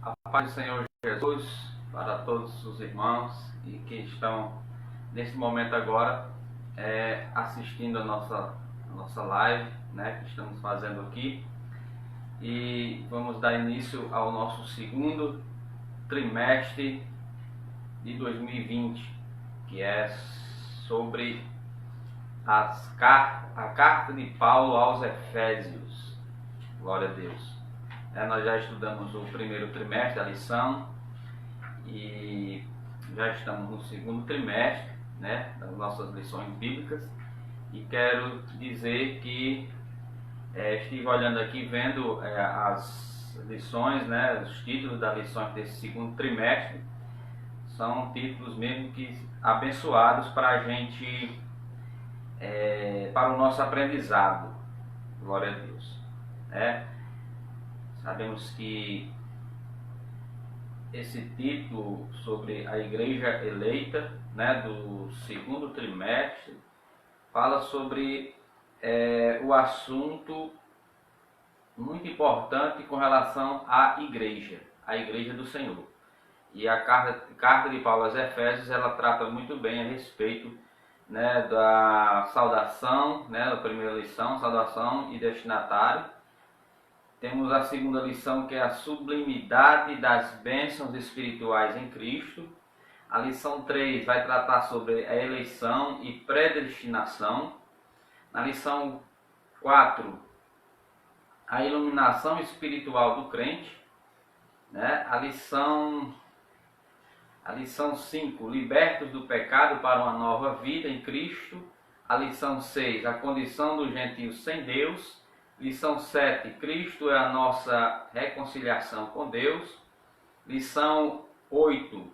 A paz do Senhor Jesus para todos os irmãos e que estão nesse momento agora assistindo a nossa live, né, que estamos fazendo aqui. E vamos dar início ao nosso segundo trimestre de 2020, que é sobre a carta de Paulo aos Efésios. Glória a Deus. Nós já estudamos o primeiro trimestre da lição e já estamos no segundo trimestre, né, das nossas lições bíblicas. E quero dizer que estive olhando aqui, vendo as lições, né, os títulos das lições desse segundo trimestre. São títulos mesmo que abençoados para a gente, para o nosso aprendizado. Glória a Deus. Sabemos que esse título sobre a igreja eleita, né, do segundo trimestre, fala sobre o assunto muito importante com relação à igreja do Senhor. E a carta de Paulo aos Efésios, ela trata muito bem a respeito, né, da saudação, né, da primeira lição, saudação e destinatário. Temos a segunda lição, que é a sublimidade das bênçãos espirituais em Cristo. A lição 3 vai tratar sobre a eleição e predestinação. Na lição 4, a iluminação espiritual do crente, né? A lição 5, libertos do pecado para uma nova vida em Cristo. A lição 6, a condição dos gentios sem Deus. Lição 7, Cristo é a nossa reconciliação com Deus. Lição 8,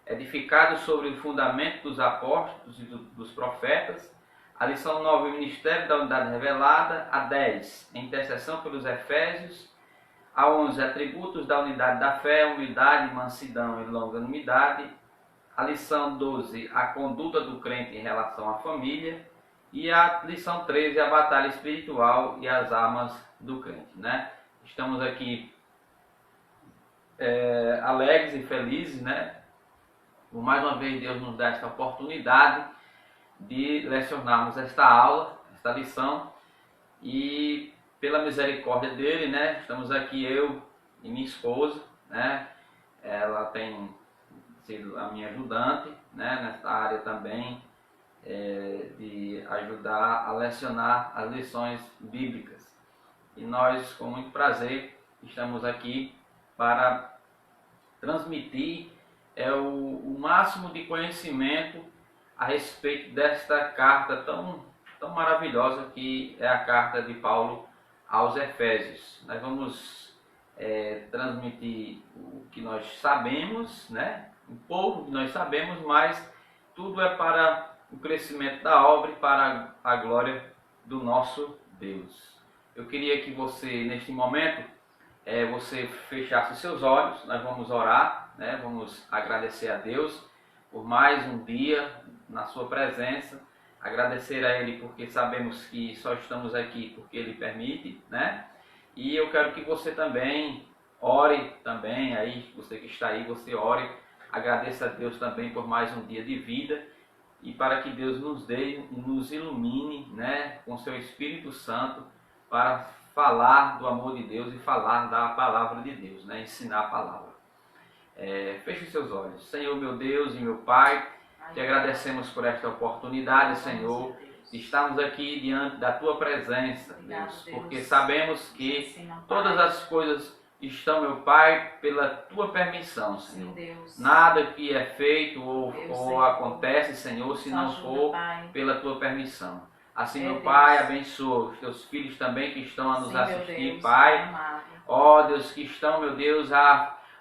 edificado sobre o fundamento dos apóstolos e dos profetas. A lição 9, o ministério da unidade revelada. A 10, a intercessão pelos Efésios. A 11, atributos da unidade da fé, humildade, mansidão e longanimidade. A lição 12, a conduta do crente em relação à família. E a lição 13, a batalha espiritual e as armas do crente, né? Estamos aqui alegres e felizes, né? Por mais uma vez Deus nos dá esta oportunidade de lecionarmos esta aula, esta lição. E pela misericórdia dele, né? Estamos aqui, eu e minha esposa, né? Ela tem sido a minha ajudante, né, nesta área também, de ajudar a lecionar as lições bíblicas. E nós, com muito prazer, estamos aqui para transmitir o máximo de conhecimento a respeito desta carta tão maravilhosa que é a carta de Paulo aos Efésios. Nós vamos transmitir o que nós sabemos, né? Um pouco que nós sabemos, mas tudo é para o crescimento da obra e para a glória do nosso Deus. Eu queria que você, neste momento, você fechasse seus olhos. Nós vamos orar, né? Vamos agradecer a Deus por mais um dia na sua presença, agradecer a Ele porque sabemos que só estamos aqui porque Ele permite, né? E eu quero que você também ore também, aí você que está aí, você ore, agradeça a Deus também por mais um dia de vida. E para que Deus nos dê, nos ilumine, né, com seu Espírito Santo para falar do amor de Deus e falar da palavra de Deus, né, ensinar a palavra. Feche seus olhos. Senhor, meu Deus e meu Pai, te agradecemos por esta oportunidade, Senhor, de estarmos aqui diante da Tua presença, Deus, porque sabemos que todas as coisas estão, meu Pai, pela Tua permissão, Senhor. Nada que é feito ou acontece, Senhor, se não for pela Tua permissão. Assim, meu Pai, abençoa os Teus filhos também que estão a nos assistir, Pai. Ó Deus, que estão, meu Deus,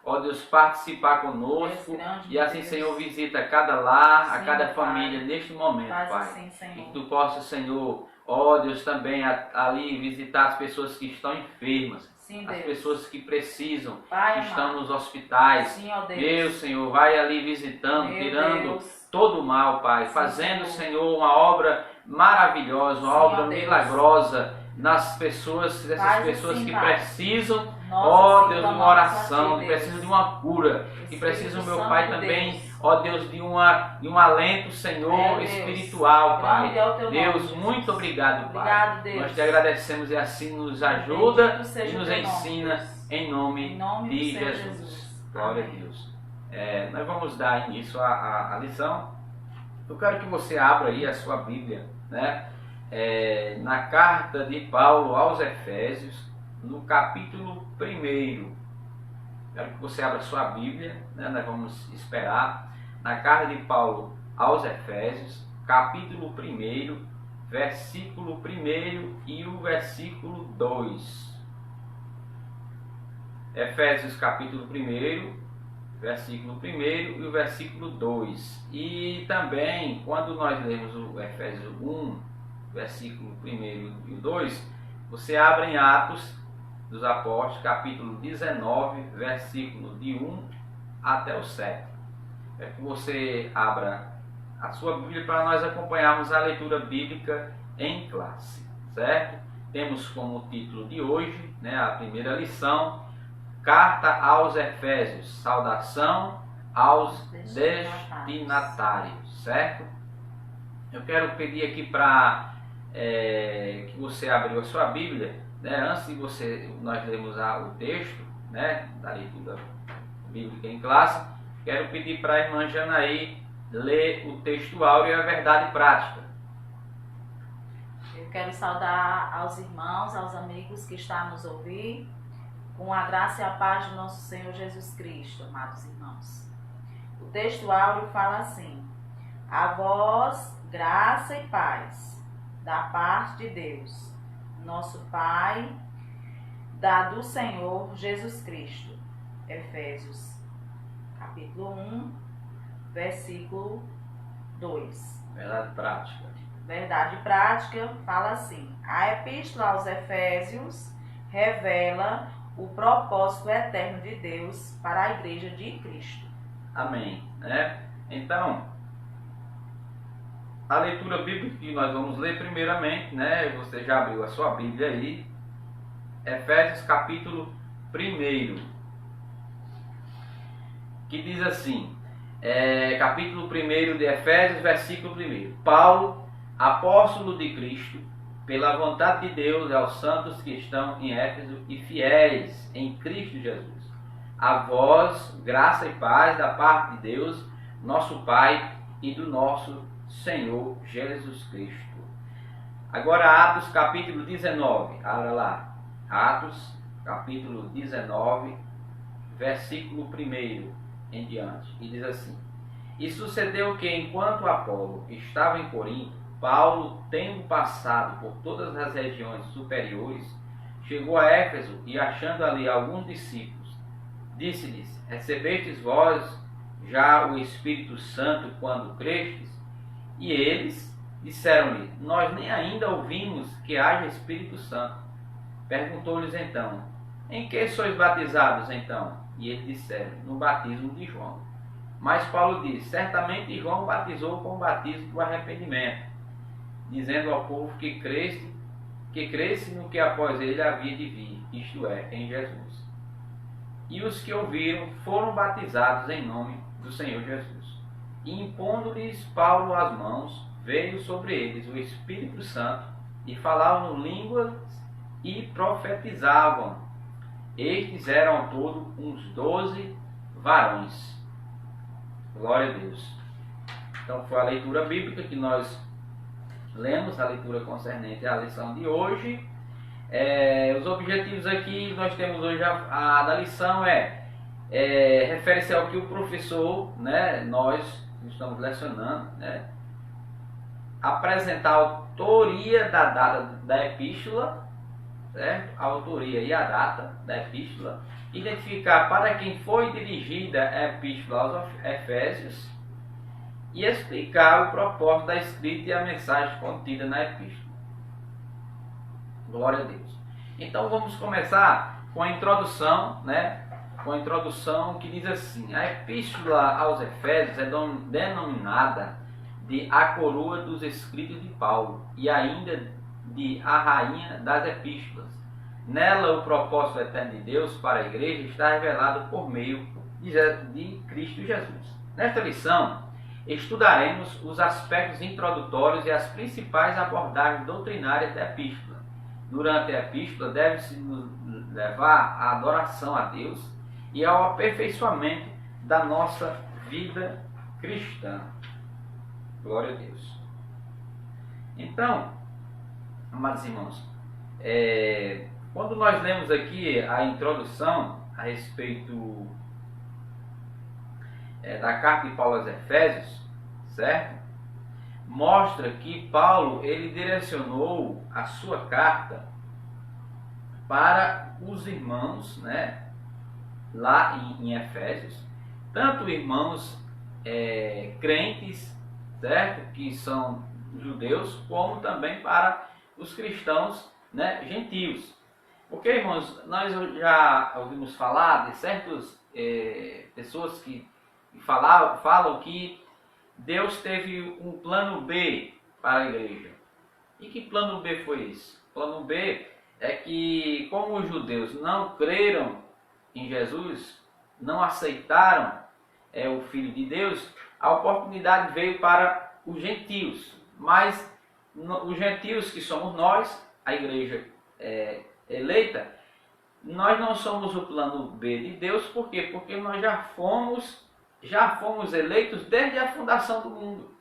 ó Deus, participar conosco. E assim, Senhor, visita cada lar, a cada família neste momento, Pai. E que Tu possas, Senhor, ó Deus, também ali visitar as pessoas que estão enfermas. Sim, as pessoas que precisam, Pai, que estão nos hospitais. Sim, meu Senhor, vai ali visitando, meu tirando Deus, todo o mal, Pai. Sim, fazendo, Senhor, uma obra maravilhosa, uma obra milagrosa nas pessoas, dessas Faz pessoas assim, que Pai. precisam, Nós, ó assim, Deus, de uma clamamos a oração, Ti, que Deus. precisam de uma cura, que Espírito precisam, meu Santo Pai, de também, Deus. ó Deus, de um alento, Senhor, Deus. espiritual, Grande Pai. é o Teu nome, Deus, Jesus. muito obrigado, Pai. Obrigado, Deus. Nós te agradecemos e assim nos ajuda Bendito seja e o nos Teu nome, ensina Deus. em nome Em nome do de Senhor Jesus. Jesus. Glória a Amém. Deus. Nós vamos dar início à lição. Eu quero que você abra aí a sua Bíblia, né? Na carta de Paulo aos Efésios, no capítulo 1. Quero que você abra a sua Bíblia, né? Nós vamos esperar. Na carta de Paulo aos Efésios, capítulo 1, versículo 1 e o versículo 2. Efésios capítulo 1, versículo 1 e o versículo 2. E também, quando nós lemos o Efésios 1, versículo 1 e o 2, você abre em Atos dos Apóstolos, capítulo 19, versículo de 1 até o 7. É que você abra a sua Bíblia para nós acompanharmos a leitura bíblica em classe, certo? Temos como título de hoje, né, a primeira lição, Carta aos Efésios, saudação aos destinatários, certo? Eu quero pedir aqui para que você abriu a sua Bíblia, né? Antes de nós lermos o texto, né, da leitura bíblica em classe, quero pedir para a irmã Janaí ler o texto áureo e a verdade prática. Eu quero saudar aos irmãos, aos amigos que estão a nos ouvir, com a graça e a paz do nosso Senhor Jesus Cristo, amados irmãos. O texto áureo fala assim: a vós, graça e paz, da parte de Deus, nosso Pai, do Senhor Jesus Cristo. Efésios, capítulo 1, versículo 2. Verdade prática. Verdade prática fala assim: a epístola aos Efésios revela o propósito eterno de Deus para a igreja de Cristo. Amém. Então, a leitura bíblica que nós vamos ler primeiramente, né? Você já abriu a sua Bíblia aí, Efésios capítulo 1, que diz assim, capítulo 1 de Efésios, versículo 1. Paulo, apóstolo de Cristo, pela vontade de Deus, aos santos que estão em Éfeso e fiéis em Cristo Jesus. A vós, graça e paz da parte de Deus, nosso Pai, e do nosso Senhor Jesus Cristo. Agora Atos capítulo 19, abra lá. Atos capítulo 19, versículo 1 em diante. E diz assim: e sucedeu que, enquanto Apolo estava em Corinto, Paulo, tendo passado por todas as regiões superiores, chegou a Éfeso e, achando ali alguns discípulos, disse-lhes: recebestes vós já o Espírito Santo quando crestes? E eles disseram-lhe: nós nem ainda ouvimos que haja Espírito Santo. Perguntou-lhes então: em que sois batizados então? E eles disseram: no batismo de João. Mas Paulo disse: certamente João batizou com o batismo do arrependimento, dizendo ao povo que cresce no que após ele havia de vir, isto é, em Jesus. E os que ouviram foram batizados em nome do Senhor Jesus. E impondo-lhes Paulo as mãos, veio sobre eles o Espírito Santo, e falavam línguas e profetizavam. Estes eram ao todo uns 12 varões. Glória a Deus. Então foi a leitura bíblica que nós lemos, a leitura concernente à lição de hoje. Os objetivos aqui nós temos hoje, a da lição refere-se ao que o professor, né, nós estamos lecionando, né, apresentar a autoria da data da epístola, certo? A autoria e a data da epístola, identificar para quem foi dirigida a epístola aos Efésios e explicar o propósito da escrita e a mensagem contida na epístola. Glória a Deus. Então vamos começar com a introdução, né? Com a introdução que diz assim: a epístola aos Efésios é denominada de a coroa dos escritos de Paulo e ainda de A Rainha das Epístolas. Nela, o propósito eterno de Deus para a igreja está revelado por meio de Cristo Jesus. Nesta lição, estudaremos os aspectos introdutórios e as principais abordagens doutrinárias da epístola. Durante a epístola, deve-se nos levar à adoração a Deus e ao aperfeiçoamento da nossa vida cristã. Glória a Deus. Então, amados irmãos, quando nós lemos aqui a introdução a respeito da carta de Paulo aos Efésios, certo? Mostra que Paulo ele direcionou a sua carta para os irmãos, né, lá em Efésios, tanto irmãos crentes, certo, que são judeus, como também para os cristãos, né, gentios. Porque, irmãos, nós já ouvimos falar de certas pessoas que falam que Deus teve um plano B para a igreja. E que plano B foi esse? O plano B é que, como os judeus não creram em Jesus, não aceitaram o Filho de Deus, a oportunidade veio para os gentios. Mas os gentios, que somos nós, a igreja eleita, nós não somos o plano B de Deus. Por quê? Porque nós já fomos eleitos desde a fundação do mundo.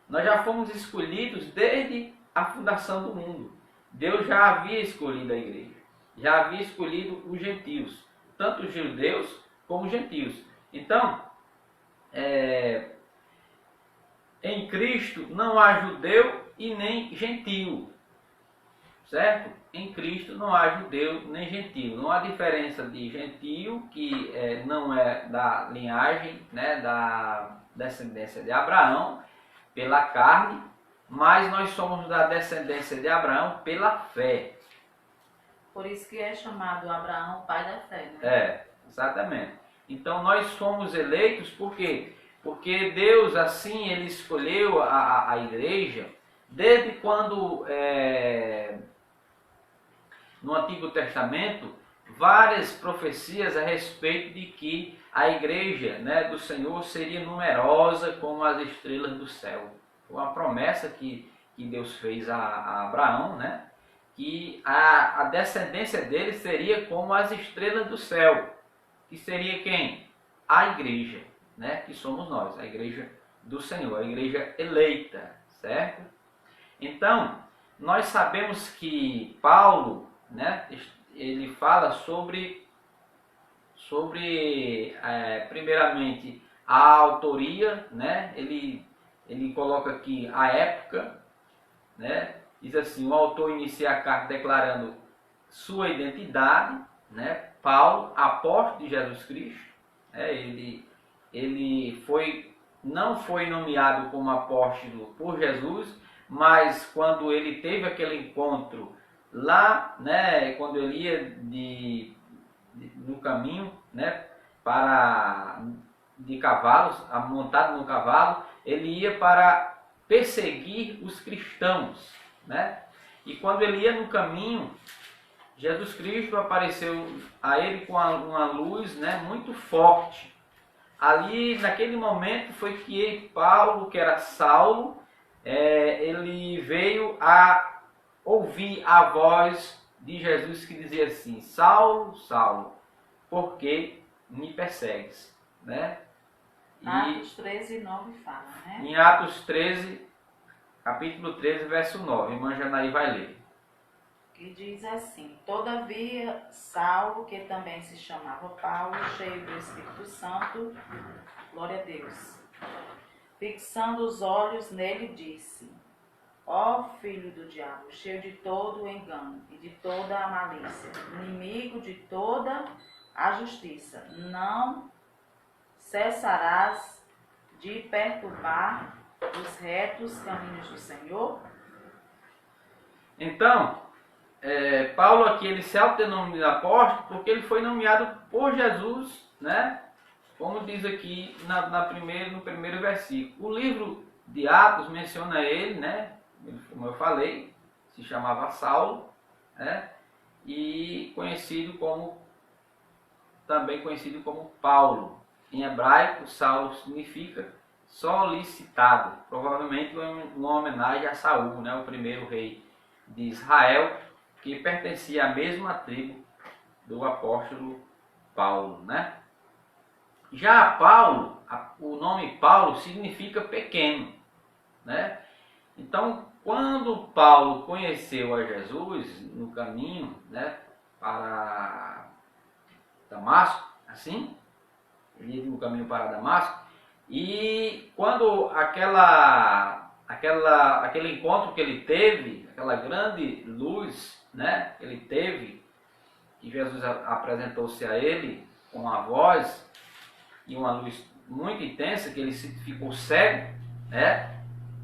Nós já fomos escolhidos desde a fundação do mundo. Deus já havia escolhido a igreja, já havia escolhido os gentios, tanto os judeus como os gentios. Então, em Cristo não há judeu e nem gentio, certo? Em Cristo não há judeu nem gentio. Não há diferença de gentio, que não é da linhagem, né, da descendência de Abraão, pela carne, mas nós somos da descendência de Abraão pela fé. Por isso que é chamado Abraão pai da fé, né? Exatamente. Então nós fomos eleitos por quê? Porque Deus, assim, Ele escolheu a igreja desde quando, no Antigo Testamento, várias profecias a respeito de que a igreja, né, do Senhor seria numerosa como as estrelas do céu. Foi uma promessa que Deus fez a Abraão, né, que a descendência dele seria como as estrelas do céu. Que seria quem? A igreja, né, que somos nós, a igreja do Senhor, a igreja eleita, certo? Então, nós sabemos que Paulo, né, ele fala sobre primeiramente a autoria, né? Ele coloca aqui a época, né? Diz assim: o autor inicia a carta declarando sua identidade, né? Paulo, apóstolo de Jesus Cristo, ele não foi nomeado como apóstolo por Jesus, mas quando ele teve aquele encontro lá, né, quando ele ia no caminho, né, de cavalos, montado no cavalo, ele ia para perseguir os cristãos, né? E quando ele ia no caminho, Jesus Cristo apareceu a ele com uma luz, né, muito forte. Ali, naquele momento, foi que Paulo, que era Saulo, ele veio a ouvir a voz de Jesus que dizia assim: Saulo, Saulo, por que me persegues? Né? Atos 13, 9 fala, né? Em Atos 13, capítulo 13, verso 9, a irmã Janaí vai ler. Que diz assim: todavia Saulo, que também se chamava Paulo, cheio do Espírito Santo, glória a Deus, fixando os olhos nele, disse: ó filho do diabo, cheio de todo o engano e de toda a malícia, inimigo de toda a justiça, não cessarás de perturbar os retos caminhos do Senhor? Então, Paulo aqui, ele se autodenomina apóstolo porque ele foi nomeado por Jesus, né? Como diz aqui no primeiro versículo. O livro de Atos menciona ele, né? Como eu falei, se chamava Saulo, né? E também conhecido como Paulo. Em hebraico, Saulo significa solicitado, provavelmente uma homenagem a Saul, né? O primeiro rei de Israel, que pertencia à mesma tribo do apóstolo Paulo, né? Já Paulo, o nome Paulo significa pequeno, né? Então, quando Paulo conheceu a Jesus no caminho, né, para Damasco, assim, ele ia no caminho para Damasco, e quando aquele encontro que ele teve, aquela grande luz, né, que ele teve, que Jesus apresentou-se a ele com a voz e uma luz muito intensa, que ele ficou cego, né?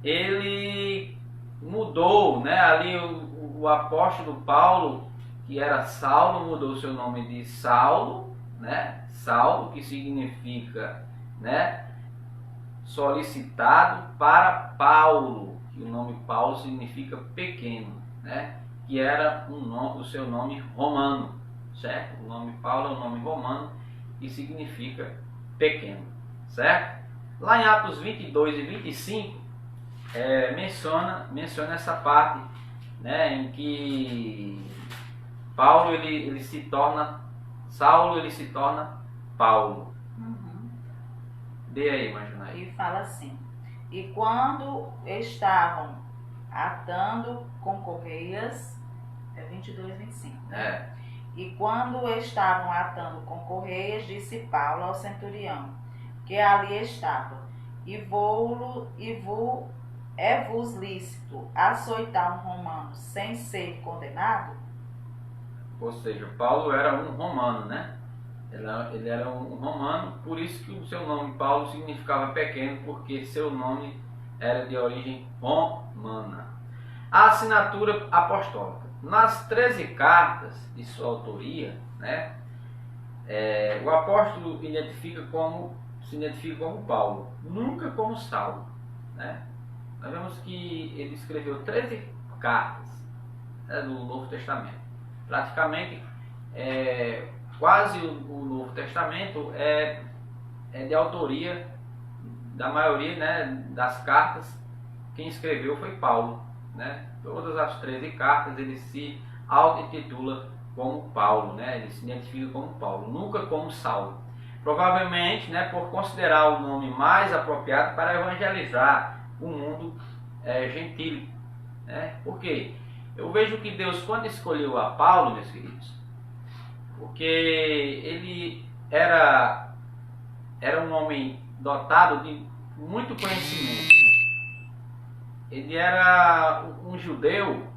Ele mudou, né? Ali o apóstolo Paulo, que era Saulo, mudou seu nome de Saulo, né? Saulo, que significa, né, solicitado, para Paulo, que o nome Paulo significa pequeno, né? Que era o seu nome romano, certo? O nome Paulo é um nome romano que significa pequeno, certo? Lá em Atos 22 e 25, menciona essa parte, né, em que Paulo ele se torna Saulo, ele se torna Paulo. Dê aí, Imaginai. E fala assim: e quando estavam atando com correias, 22, 25, né? E quando estavam atando com correias, disse Paulo ao centurião, que ali estava: é-vos lícito açoitar um romano sem ser condenado? Ou seja, Paulo era um romano, né? Ele era um romano, por isso que o seu nome Paulo significava pequeno, porque seu nome era de origem romana. A assinatura apostólica. Nas 13 cartas de sua autoria, né, o apóstolo se identifica como Paulo, nunca como Saulo, né? Nós vemos que ele escreveu 13 cartas, né, do Novo Testamento. Praticamente, quase o Novo Testamento é de autoria da maioria, né, das cartas. Quem escreveu foi Paulo, né? Todas as 13 cartas ele se auto-intitula como Paulo, né? Ele se identifica como Paulo, nunca como Saulo. Provavelmente, né, por considerar o nome mais apropriado para evangelizar o mundo gentil, né? Por quê? Eu vejo que Deus, quando escolheu a Paulo, meus queridos, porque ele era um homem dotado de muito conhecimento. Ele era um judeu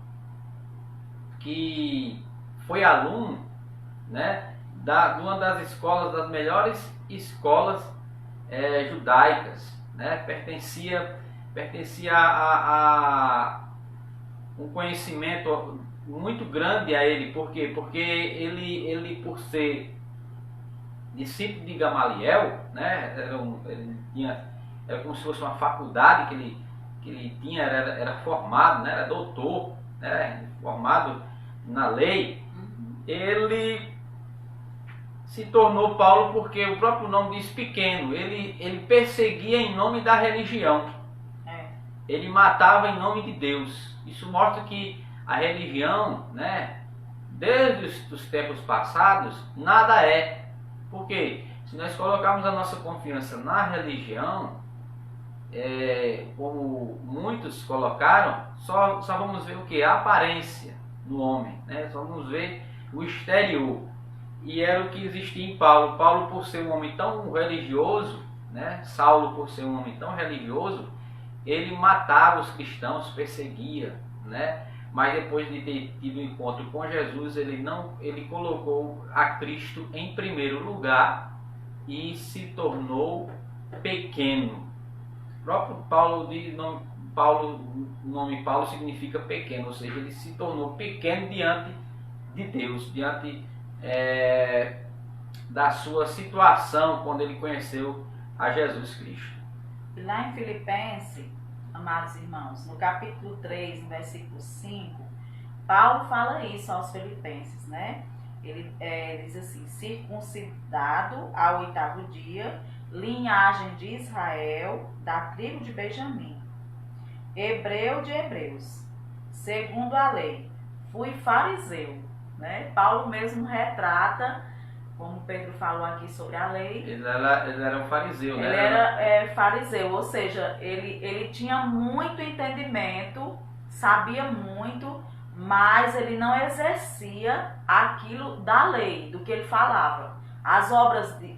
que foi aluno, né, de uma das escolas, das melhores escolas judaicas, né? Pertencia a um conhecimento muito grande a ele. Por quê? Porque ele por ser discípulo de Gamaliel, né, era como se fosse uma faculdade que ele tinha, era formado, né, era doutor, né, formado na lei. Ele se tornou Paulo porque o próprio nome diz pequeno. Ele perseguia em nome da religião. Ele matava em nome de Deus. Isso mostra que a religião, né, desde os tempos passados, nada é. Porque se nós colocarmos a nossa confiança na religião, como muitos colocaram, só vamos ver o que? A aparência do homem, né? Só vamos ver o exterior. E era o que existia em Paulo. Paulo, por ser um homem tão religioso, né? Saulo, por ser um homem tão religioso, ele matava os cristãos, perseguia, né? Mas depois de ter tido um encontro com Jesus, ele colocou a Cristo em primeiro lugar e se tornou pequeno. O próprio Paulo, o nome Paulo significa pequeno, ou seja, ele se tornou pequeno diante de Deus, diante da sua situação quando ele conheceu a Jesus Cristo. E lá em Filipenses, amados irmãos, no capítulo 3, no versículo 5, Paulo fala isso aos Filipenses, né? Ele diz assim: circuncidado ao 8º dia, linhagem de Israel, da tribo de Benjamim, hebreu de hebreus, segundo a lei, fui fariseu, né? Paulo mesmo retrata, como Pedro falou aqui sobre a lei. Ele era um fariseu, né? Ele era fariseu, ou seja, ele tinha muito entendimento, sabia muito, mas ele não exercia aquilo da lei, do que ele falava. As obras de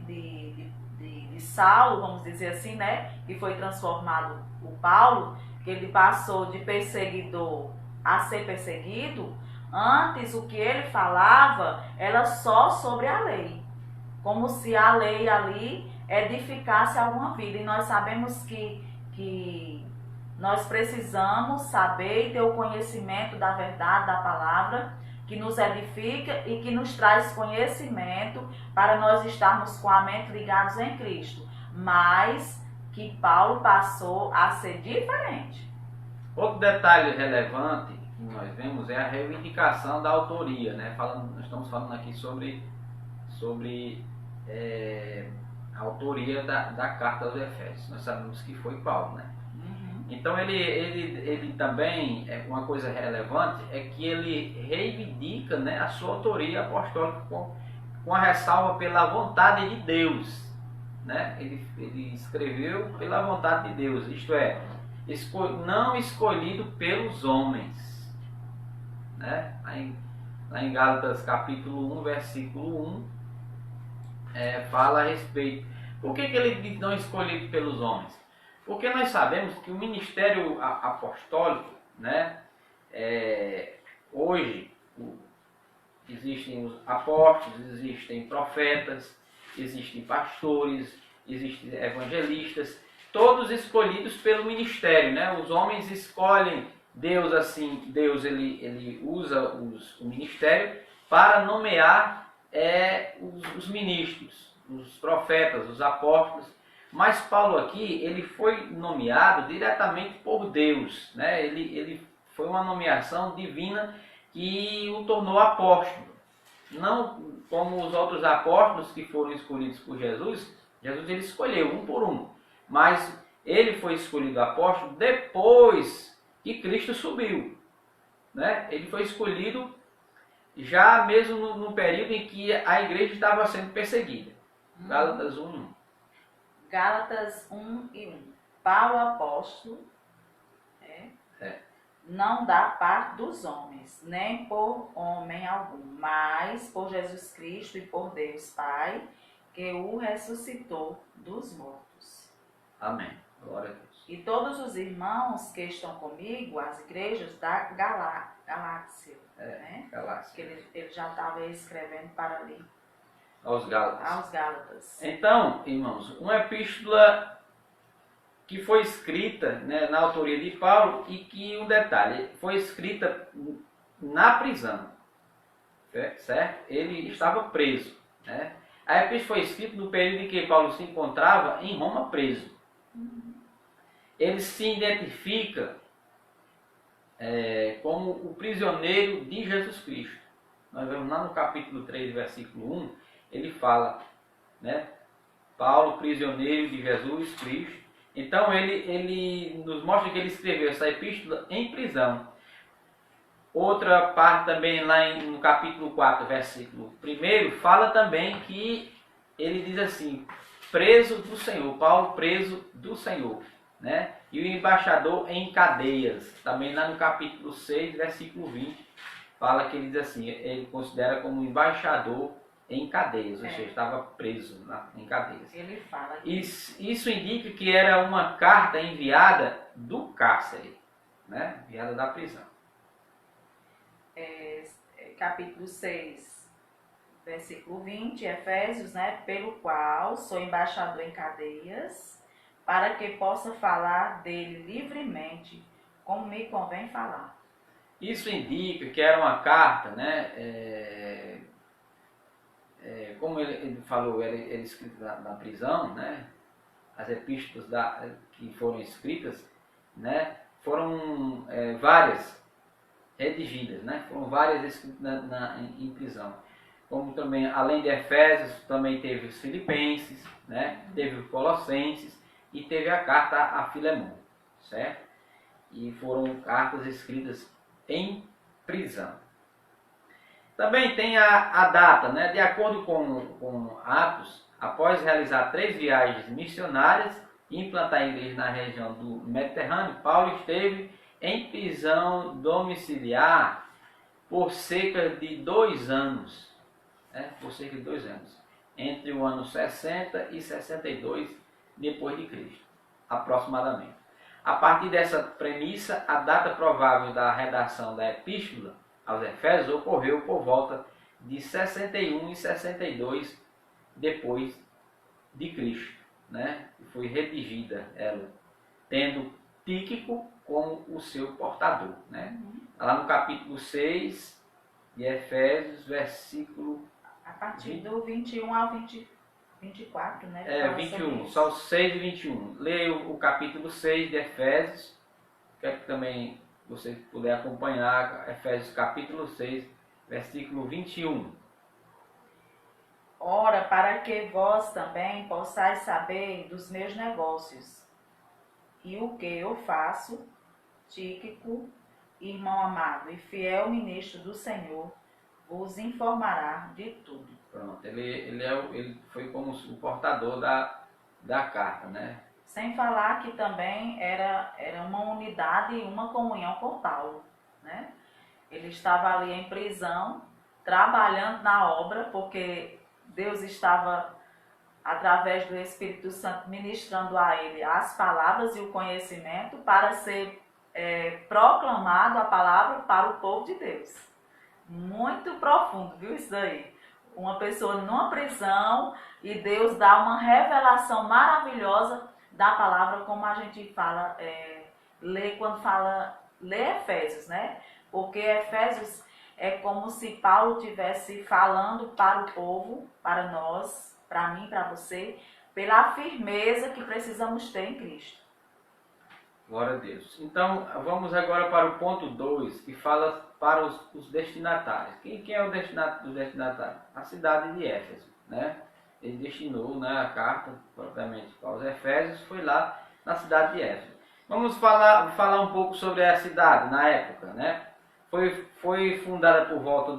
Saulo, vamos dizer assim, né, que foi transformado o Paulo, que ele passou de perseguidor a ser perseguido, antes o que ele falava era só sobre a lei, como se a lei ali edificasse alguma vida. E nós sabemos que nós precisamos saber e ter o conhecimento da verdade, da palavra, que nos edifica e que nos traz conhecimento para nós estarmos com a mente ligados em Cristo. Mas que Paulo passou a ser diferente. Outro detalhe relevante que nós vemos é a reivindicação da autoria, né? Nós estamos falando aqui sobre a autoria da carta aos Efésios. Nós sabemos que foi Paulo, né? Então ele também, uma coisa relevante é que ele reivindica, né, a sua autoria apostólica com a ressalva pela vontade de Deus, né? Ele escreveu pela vontade de Deus, isto é, não escolhido pelos homens, né? Lá em Gálatas capítulo 1, versículo 1, fala a respeito. Por que ele diz não escolhido pelos homens? Porque nós sabemos que o ministério apostólico, né, hoje existem os apóstolos, existem profetas, existem pastores, existem evangelistas, todos escolhidos pelo ministério, né? Os homens escolhem, Deus ele usa o ministério para nomear os ministros, os profetas, os apóstolos. Mas Paulo aqui, ele foi nomeado diretamente por Deus, né? Ele foi uma nomeação divina que o tornou apóstolo. Não como os outros apóstolos que foram escolhidos por Jesus. Jesus ele escolheu um por um. Mas ele foi escolhido apóstolo depois que Cristo subiu, né? Ele foi escolhido já mesmo no período em que a igreja estava sendo perseguida. Gálatas 1:1. Gálatas 1:1. Paulo apóstolo não dá parte dos homens, nem por homem algum, mas por Jesus Cristo e por Deus Pai, que o ressuscitou dos mortos. Amém. Glória a Deus. E todos os irmãos que estão comigo, as igrejas da Galáxia, né? Galáxia. Que ele já estava escrevendo para ali. Aos Gálatas. Aos Gálatas. Então, irmãos, uma epístola que foi escrita, né, na autoria de Paulo e que, um detalhe, foi escrita na prisão, certo? Ele estava preso, né? A epístola foi escrita no período em que Paulo se encontrava em Roma preso. Ele se identifica como o prisioneiro de Jesus Cristo. Nós vemos lá no capítulo 3, versículo 1, ele fala, né? Paulo, prisioneiro de Jesus Cristo. Então ele nos mostra que ele escreveu essa epístola em prisão. Outra parte também lá no capítulo 4, versículo 1, fala também que ele diz assim, preso do Senhor, Paulo preso do Senhor, né? E o embaixador em cadeias, também lá no capítulo 6, versículo 20, fala que ele diz assim, ele considera como embaixador em cadeias, ou seja, estava preso em cadeias. Ele fala que... Isso indica que era uma carta enviada do cárcere, né? Enviada da prisão. Capítulo 6, versículo 20, Efésios, né? Pelo qual sou embaixador em cadeias, para que possa falar dele livremente, como me convém falar. Isso indica que era uma carta, né? Como ele falou, era escrito na prisão, né? As epístolas que foram escritas, né? Foram várias redigidas, né? Foram várias escritas em prisão. Como também, além de Efésios, também teve os Filipenses, né? Teve os Colossenses e teve a carta a Filemão, certo? E foram cartas escritas em prisão. Também tem a data, né? De acordo com Atos, após realizar 3 viagens missionárias e implantar a igreja na região do Mediterrâneo, Paulo esteve em prisão domiciliar por cerca de 2 anos. Por cerca de 2 anos. Entre o ano 60 e 62 depois de Cristo, aproximadamente. A partir dessa premissa, a data provável da redação da epístola aos Efésios ocorreu por volta de 61 e 62 depois de Cristo, né? Foi redigida ela, tendo Tíquico como o seu portador, né? Lá no capítulo 6 de Efésios, versículo... A partir do 21 ao 24, né? 21, só 6 e 21. Leia o capítulo 6 de Efésios, quero que também você puder acompanhar, Efésios capítulo 6, versículo 21. Ora, para que vós também possais saber dos meus negócios e o que eu faço, Tíquico, irmão amado e fiel ministro do Senhor, vos informará de tudo. Pronto, ele foi como o portador da carta, né? Sem falar que também era uma unidade e uma comunhão com Paulo, né? Ele estava ali em prisão, trabalhando na obra, porque Deus estava, através do Espírito Santo, ministrando a ele as palavras e o conhecimento para ser proclamado a palavra para o povo de Deus. Muito profundo, viu isso daí? Uma pessoa numa prisão e Deus dá uma revelação maravilhosa da palavra, como a gente fala, lê Efésios, né? Porque Efésios é como se Paulo estivesse falando para o povo, para nós, para mim, para você, pela firmeza que precisamos ter em Cristo. Glória a Deus. Então, vamos agora para o ponto 2, que fala para os destinatários. Quem é o destinatário? A cidade de Éfeso, né? Ele destinou, né, a carta, propriamente, para os Efésios, foi lá na cidade de Éfeso. Vamos falar um pouco sobre a cidade na época, né? Foi fundada por volta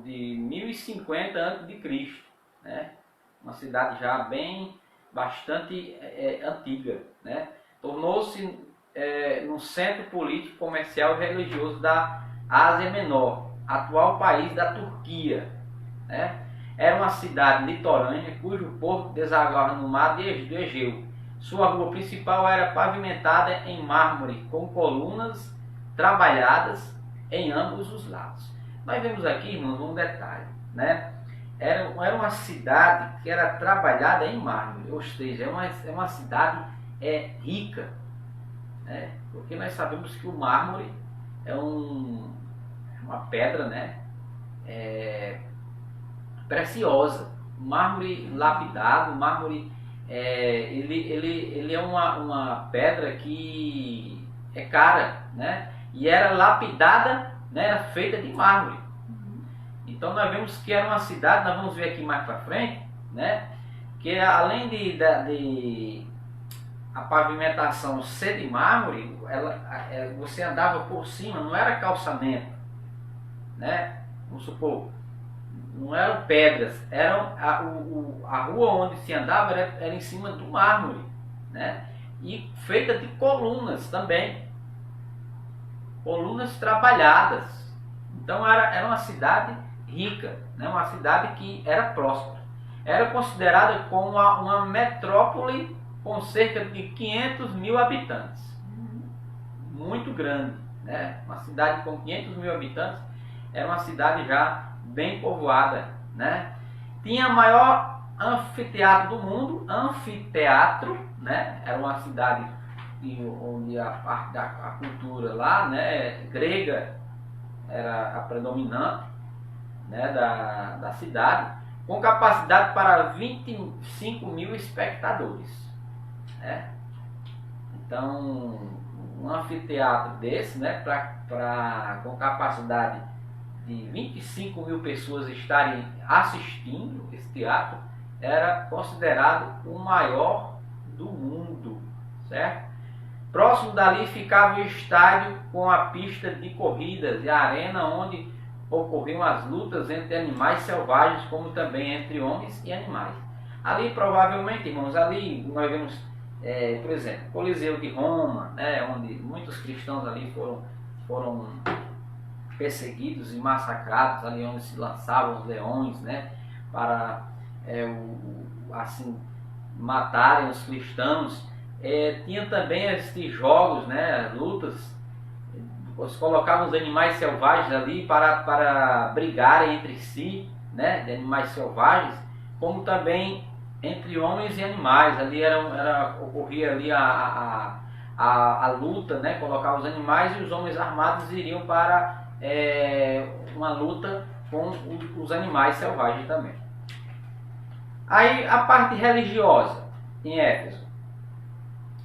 de 1050 a.C., né? Uma cidade já bastante antiga, né? Tornou-se no centro político, comercial e religioso da Ásia Menor, atual país da Turquia, né? Era uma cidade litorânea cujo porto desaguava no mar do Egeu. Sua rua principal era pavimentada em mármore com colunas trabalhadas em ambos os lados. Nós vemos aqui, irmãos, um detalhe, né? Era uma cidade que era trabalhada em mármore, ou seja, é uma cidade rica, né? Porque nós sabemos que o mármore é uma pedra, né? Preciosa, mármore lapidado, mármore ele é uma pedra que é cara, né? E era lapidada, né? Era feita de mármore. Então nós vemos que era uma cidade, nós vamos ver aqui mais para frente, né? Que além de a pavimentação ser de mármore, você andava por cima, não era calçamento, né? Vamos supor, não eram pedras, a rua onde se andava era em cima do mármore, né? E feita de colunas também, colunas trabalhadas. Então era uma cidade rica, né? Uma cidade que era próspera. Era considerada como uma metrópole com cerca de 500 mil habitantes. Muito grande, né? Uma cidade com 500 mil habitantes era uma cidade já bem povoada, né? Tinha o maior anfiteatro do mundo, né? Era uma cidade onde a parte da cultura lá, né, grega era a predominante, né, da cidade, com capacidade para 25 mil espectadores, né? Então um anfiteatro desse, né, com capacidade de 25 mil pessoas estarem assistindo esse teatro, era considerado o maior do mundo, certo? Próximo dali ficava o estádio com a pista de corridas e a arena onde ocorriam as lutas entre animais selvagens, como também entre homens e animais. Ali, provavelmente, irmãos, ali nós vemos, por exemplo, Coliseu de Roma, né, onde muitos cristãos ali foram perseguidos e massacrados, ali onde se lançavam os leões, né, para assim matarem os cristãos. Tinha também esses jogos, né, lutas. Eles colocavam os animais selvagens ali para brigarem entre si, né, de animais selvagens, como também entre homens e animais. Ali ocorria ali a luta, né, colocar os animais, e os homens armados iriam para uma luta com os animais selvagens também. Aí a parte religiosa em Éfeso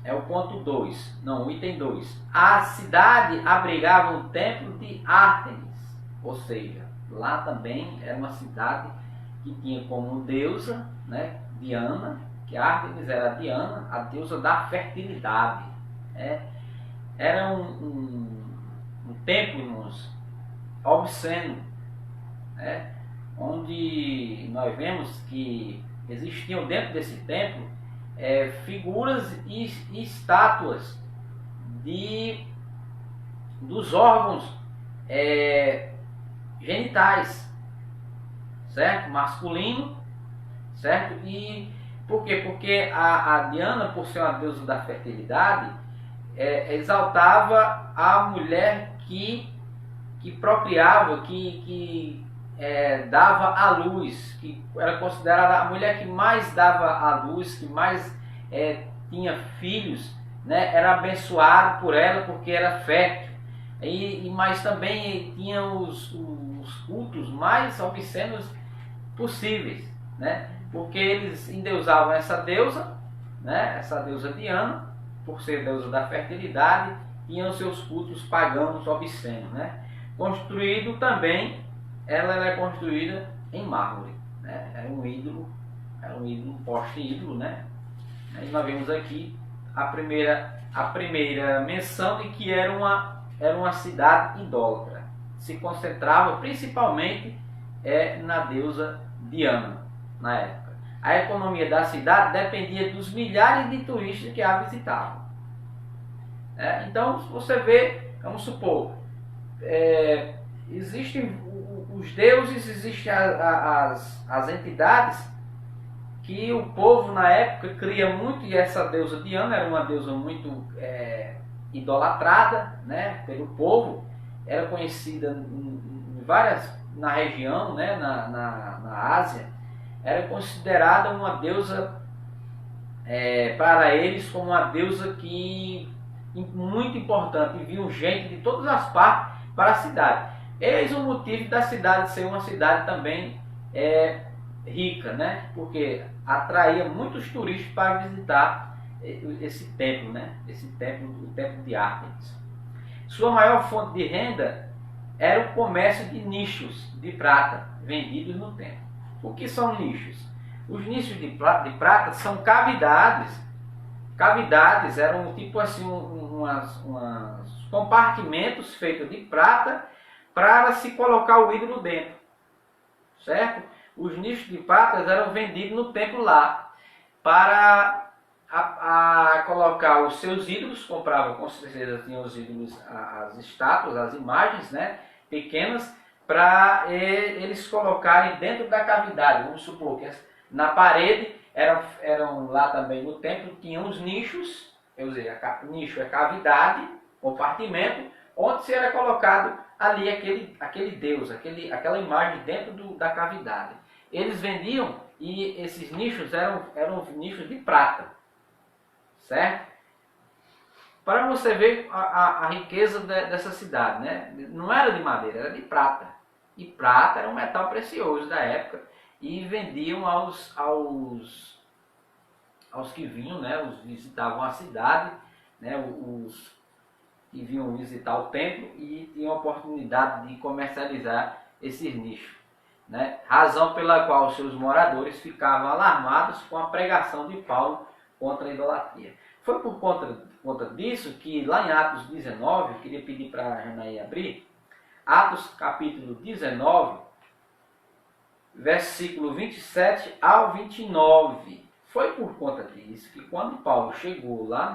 é o ponto 2, não, o item 2. A cidade abrigava o templo de Ártemis, ou seja, lá também era uma cidade que tinha como deusa, né, Diana, que Ártemis era Diana, a deusa da fertilidade. Era um templo, irmãos, obsceno, né, onde nós vemos que existiam dentro desse templo figuras e estátuas dos órgãos genitais, certo? Masculino, certo? E por quê? Porque a Diana, por ser uma deusa da fertilidade, exaltava a mulher que procriava, que dava à luz, que era considerada a mulher que mais dava à luz, que mais tinha filhos, né? Era abençoado por ela porque era fértil. Mas também tinha os cultos mais obscenos possíveis, né? Porque eles endeusavam essa deusa, né? Essa deusa Diana, por ser deusa da fertilidade, tinham seus cultos pagãos obscenos, né? Construído também, ela era construída em mármore, né? Era um ídolo, um poste ídolo, né? E nós vemos aqui a primeira menção de que era uma cidade idólatra. Se concentrava principalmente na deusa Diana, na época. A economia da cidade dependia dos milhares de turistas que a visitavam. Então, você vê, vamos supor, existem os deuses, existem as entidades que o povo na época cria muito, e essa deusa Diana era uma deusa muito idolatrada, né, pelo povo. Era conhecida na região, né, na Ásia, era considerada uma deusa para eles como uma deusa muito importante, e viam gente de todas as partes para a cidade. Eis o motivo da cidade ser uma cidade também rica, né? Porque atraía muitos turistas para visitar esse templo, né? O templo de Ártemis. Sua maior fonte de renda era o comércio de nichos de prata vendidos no templo. O que são nichos? Os nichos de prata são cavidades. Cavidades eram tipo assim uns compartimentos feitos de prata para se colocar o ídolo dentro, certo? Os nichos de prata eram vendidos no templo lá para colocar os seus ídolos. Compravam, com certeza tinham os ídolos, as estátuas, as imagens, né, pequenas, para eles colocarem dentro da cavidade. Vamos supor que na parede eram lá também no templo, tinham os nichos, quer dizer, nicho é cavidade, compartimento, onde se era colocado ali aquele deus, aquela imagem dentro da cavidade. Eles vendiam, e esses nichos eram nichos de prata, certo? Para você ver a riqueza dessa cidade, né? Não era de madeira, era de prata. E prata era um metal precioso da época, e vendiam aos que vinham, né? Visitavam a cidade, né? que vinham visitar o templo e tinham a oportunidade de comercializar esses nichos, né? Razão pela qual os seus moradores ficavam alarmados com a pregação de Paulo contra a idolatria. Foi por conta disso que lá em Atos 19, eu queria pedir para a Janaí abrir, Atos capítulo 19, versículo 27 ao 29. Foi por conta disso que quando Paulo chegou lá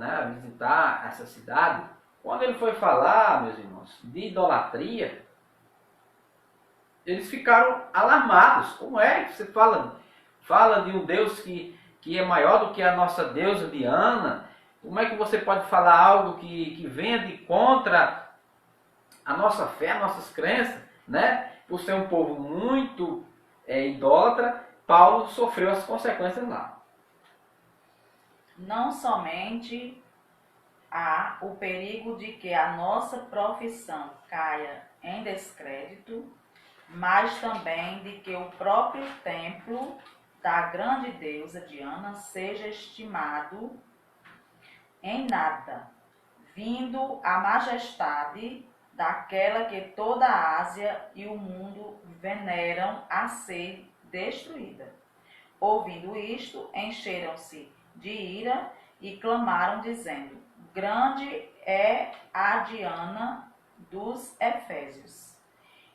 a visitar essa cidade, quando ele foi falar, meus irmãos, de idolatria, eles ficaram alarmados. Como é que você fala de um Deus que é maior do que a nossa deusa Diana? Como é que você pode falar algo que venha de contra a nossa fé, as nossas crenças, né? Por ser um povo muito idólatra, Paulo sofreu as consequências lá. Não somente há o perigo de que a nossa profissão caia em descrédito, mas também de que o próprio templo da grande deusa Diana seja estimado em nada, vindo a majestade daquela que toda a Ásia e o mundo veneram a ser destruída. Ouvindo isto, encheram-se de ira e clamaram, dizendo: grande é a Diana dos Efésios.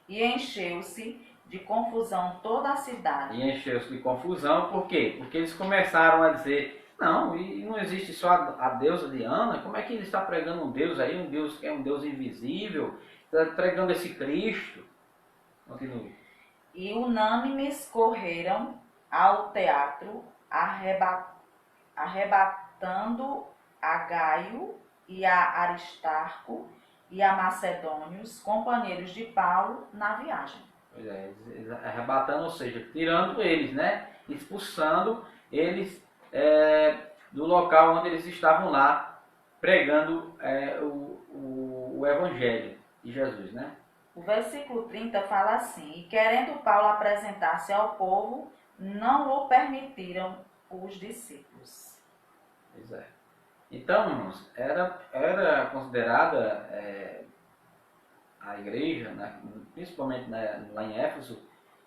E encheu-se de confusão toda a cidade. E encheu-se de confusão, por quê? Porque eles começaram a dizer: não, e não existe só a deusa Diana, como é que ele está pregando um Deus aí, um Deus que é um Deus invisível, está pregando esse Cristo? Continue. E unânimes correram ao teatro, arrebatando a Gaio e a Aristarco e a Macedônios, companheiros de Paulo, na viagem. Pois é, arrebatando, ou seja, tirando eles, né? Expulsando eles do local onde eles estavam lá, pregando o Evangelho de Jesus, né? O versículo 30 fala assim: e querendo Paulo apresentar-se ao povo, não o permitiram os discípulos. Pois é. Então, irmãos, era considerada a igreja, né, principalmente lá em Éfeso,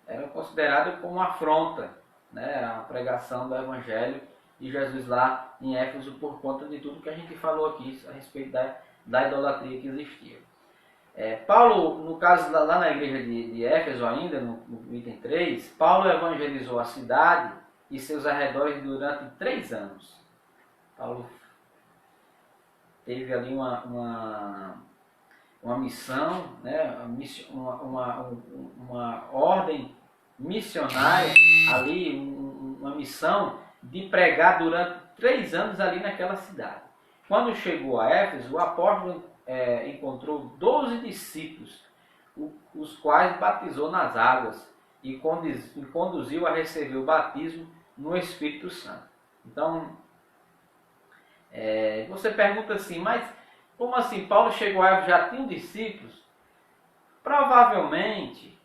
era considerada como uma afronta, né, a pregação do Evangelho de Jesus lá em Éfeso, por conta de tudo que a gente falou aqui a respeito da idolatria que existia. Paulo, no caso lá na igreja de Éfeso ainda, no item 3, Paulo evangelizou a cidade e seus arredores durante 3 anos. Paulo teve ali uma missão, né, uma ordem missionária ali, uma missão de pregar durante 3 anos ali naquela cidade. Quando chegou a Éfeso, o apóstolo encontrou 12 discípulos, os quais batizou nas águas e conduziu a receber o batismo no Espírito Santo. Então, você pergunta assim, mas como assim? Paulo chegou a Éfeso, já tinha discípulos? Provavelmente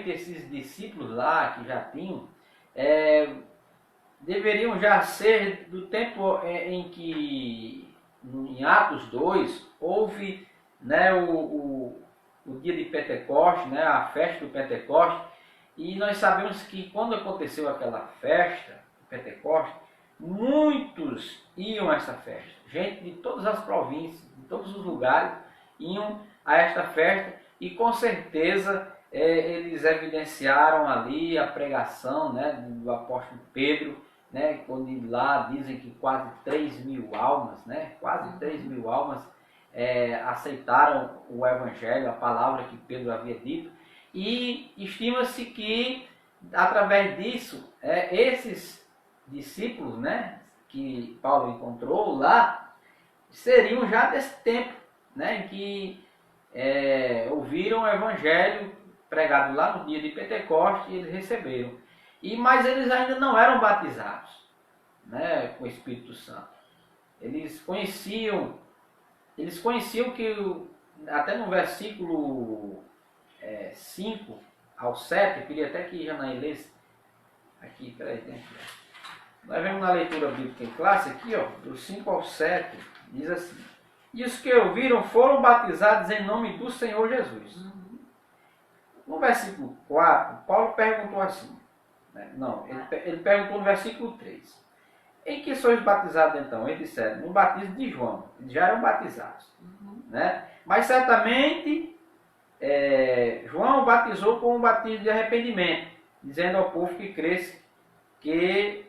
esses discípulos lá que já tinham, deveriam já ser do tempo em que, em Atos 2, houve, né, o dia de Pentecostes, né, a festa do Pentecostes, e nós sabemos que quando aconteceu aquela festa, Pentecostes, muitos iam a essa festa. Gente de todas as províncias, de todos os lugares, iam a esta festa e com certeza eles evidenciaram ali a pregação, né, do apóstolo Pedro, né, quando lá dizem que quase 3.000 almas, né, quase 3.000 almas aceitaram o Evangelho, a palavra que Pedro havia dito, e estima-se que através disso esses discípulos, né, que Paulo encontrou lá, seriam já desse tempo, né, em que ouviram o Evangelho pregado lá no dia de Pentecostes e eles receberam. Mas eles ainda não eram batizados, né, com o Espírito Santo. Eles conheciam que, até no versículo 5 ao 7, eu queria até que Janaí lesse aqui, peraí, tem aqui. Nós vemos na leitura bíblica em classe aqui, ó, do 5 ao 7, diz assim: e os que ouviram foram batizados em nome do Senhor Jesus. No versículo 4, Paulo perguntou assim, né? Não, ele perguntou no versículo 3. Em que sois batizados então? Eles disseram, no batismo de João. Eles já eram batizados. Né? Mas certamente João batizou com um batismo de arrependimento, dizendo ao povo que cresce que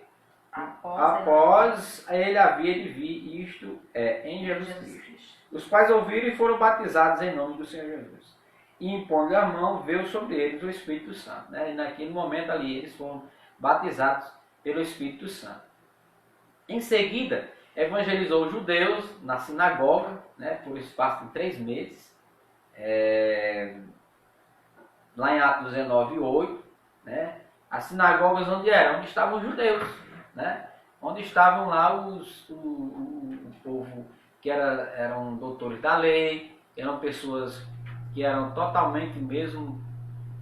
após ele havia de vir, isto em Jesus Cristo. Os quais ouviram e foram batizados em nome do Senhor Jesus. E impondo a mão, veio sobre eles o Espírito Santo. Né? E naquele momento ali eles foram batizados pelo Espírito Santo. Em seguida, evangelizou os judeus na sinagoga, né, por espaço de 3 meses. Lá em Atos 19:8, né, as sinagogas onde estavam os judeus, né, onde estavam lá o povo que eram doutores da lei, eram pessoas que eram totalmente mesmo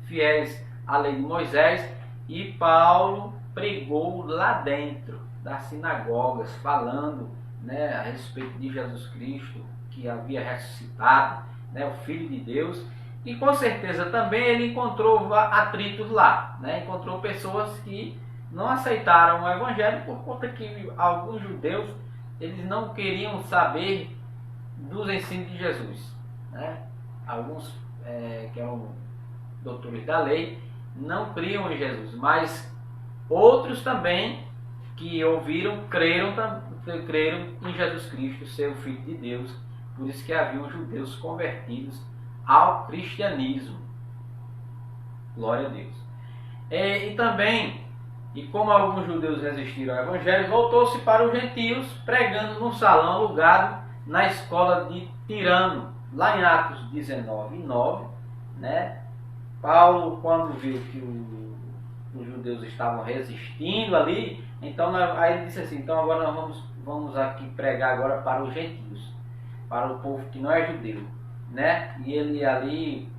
fiéis à lei de Moisés, e Paulo pregou lá dentro das sinagogas, falando, né, a respeito de Jesus Cristo, que havia ressuscitado, né, o Filho de Deus. E com certeza também ele encontrou atritos lá, né? Encontrou pessoas que não aceitaram o Evangelho por conta que alguns judeus eles não queriam saber dos ensinos de Jesus, né? Alguns que eram doutores da lei não criam em Jesus, mas outros também que ouviram, creram em Jesus Cristo, ser o Filho de Deus. Por isso que haviam judeus convertidos ao cristianismo. Glória a Deus. E também, e como alguns judeus resistiram ao Evangelho, voltou-se para os gentios, pregando no salão alugado na escola de Tirano, lá em Atos 19:9, né? Paulo, quando viu que os judeus estavam resistindo ali, então aí ele disse assim, então agora nós vamos aqui pregar agora para os gentios, para o povo que não é judeu, né? E ele ali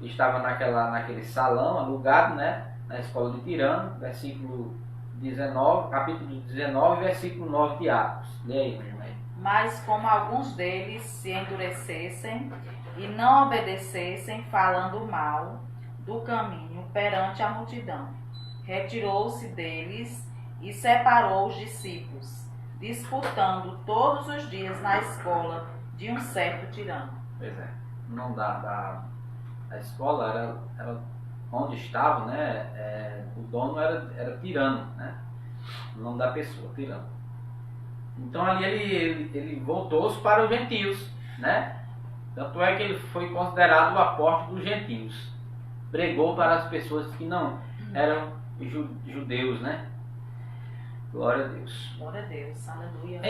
estava naquele salão alugado, né? Na escola de Tirano, versículo 19, capítulo 19, versículo 9 de Atos. Lê aí, meu irmão. Mas como alguns deles se endurecessem e não obedecessem, falando mal do caminho perante a multidão, retirou-se deles e separou os discípulos, disputando todos os dias na escola de um certo tirano. Pois é, não a escola era onde estava, né? O dono era tirano, né? O nome da pessoa, tirano. Então ali ele voltou-se para os gentios, né? Tanto é que ele foi considerado o apóstolo dos gentios. Pregou para as pessoas que não eram judeus, né? Glória a Deus. Glória a Deus, aleluia.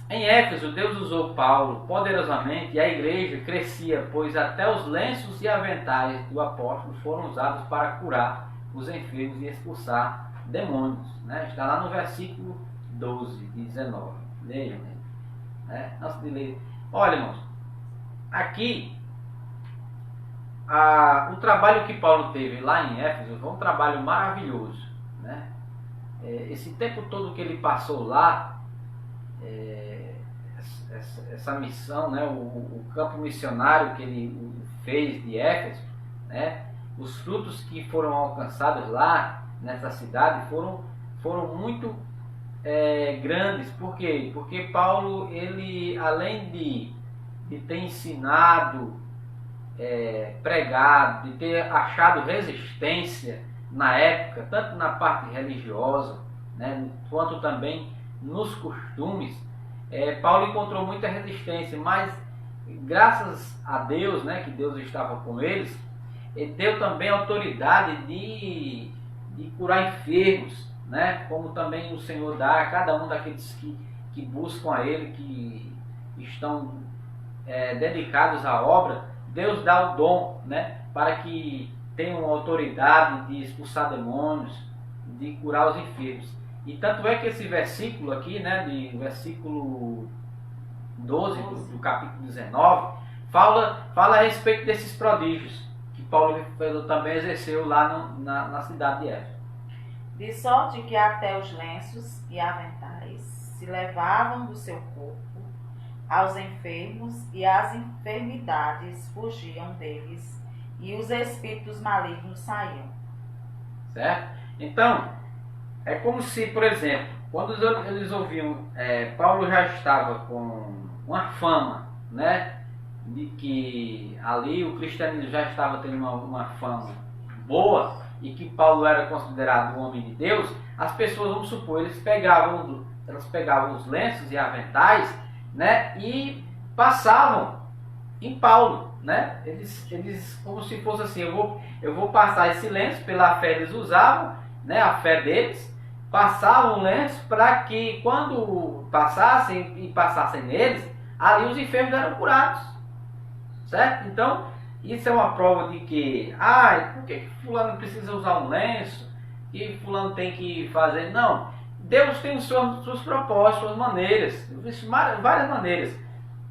Em Éfeso, Deus usou Paulo poderosamente e a igreja crescia, pois até os lenços e aventais do apóstolo foram usados para curar os enfermos e expulsar demônios, né? Está lá no versículo 12 e 19. Leiam, né? Antes de ler. Olha, irmãos, aqui o trabalho que Paulo teve lá em Éfeso foi um trabalho maravilhoso, né? Esse tempo todo que ele passou lá, essa missão, né? O campo missionário que ele fez de Éfeso, né? Os frutos que foram alcançados lá nessa cidade foram muito grandes. Por quê? Porque Paulo, ele, além de ter ensinado, pregado, de ter achado resistência na época, tanto na parte religiosa, né, quanto também nos costumes, Paulo encontrou muita resistência, mas graças a Deus, né, que Deus estava com eles, ele deu também autoridade de curar enfermos, né, como também o Senhor dá a cada um daqueles que buscam a Ele, que estão dedicados à obra. Deus dá o dom, né, para que tenham autoridade de expulsar demônios, de curar os enfermos. E tanto é que esse versículo aqui, né, de versículo 12 do capítulo 19, fala a respeito desses prodígios que Paulo também exerceu lá na cidade de Éfeso. De sorte que até os lenços e aventais se levavam do seu corpo aos enfermos, e as enfermidades fugiam deles, e os espíritos malignos saíam. Certo? Então, é como se, por exemplo, quando eles ouviam, Paulo já estava com uma fama, né, de que ali o cristianismo já estava tendo uma fama boa e que Paulo era considerado um homem de Deus. As pessoas, vamos supor, elas pegavam os lenços e aventais, né, e passavam em Paulo, né? Eles como se fosse assim, eu vou passar esse lenço, pela fé eles usavam, né, a fé deles, passavam o lenço para que quando passassem neles, ali os enfermos eram curados, certo? Então, isso é uma prova de que, por que fulano precisa usar um lenço? Que fulano tem que fazer? Não, Deus tem os seus propósitos, suas maneiras, várias maneiras.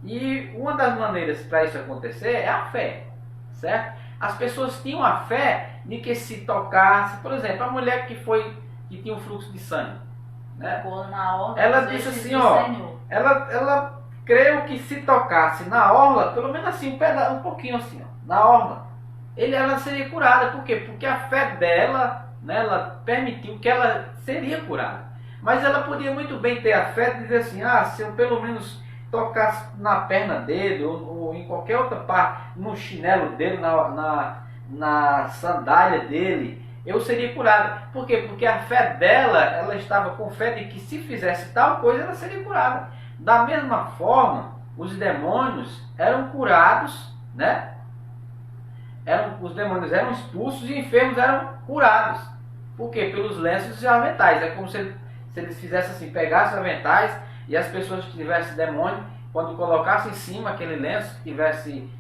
E uma das maneiras para isso acontecer é a fé, certo? As pessoas tinham a fé de que se tocasse, por exemplo, a mulher que tinha um fluxo de sangue, né? Ela disse assim, ela creu que se tocasse na orla, pelo menos assim, um pouquinho assim, na orla, ela seria curada. Por quê? Porque a fé dela, né, ela permitiu que ela seria curada. Mas ela podia muito bem ter a fé de dizer assim, se eu pelo menos tocasse na perna dele, ou em qualquer outra parte, no chinelo dele, na sandália dele, eu seria curada. Por quê? Porque a fé dela, ela estava com fé de que se fizesse tal coisa, ela seria curada. Da mesma forma, os demônios eram curados, né? Os demônios eram expulsos e enfermos eram curados. Por quê? Pelos lenços e aventais. É como se eles fizessem assim, pegassem os aventais e as pessoas que tivessem demônio, quando colocassem em cima aquele lenço, que tivesse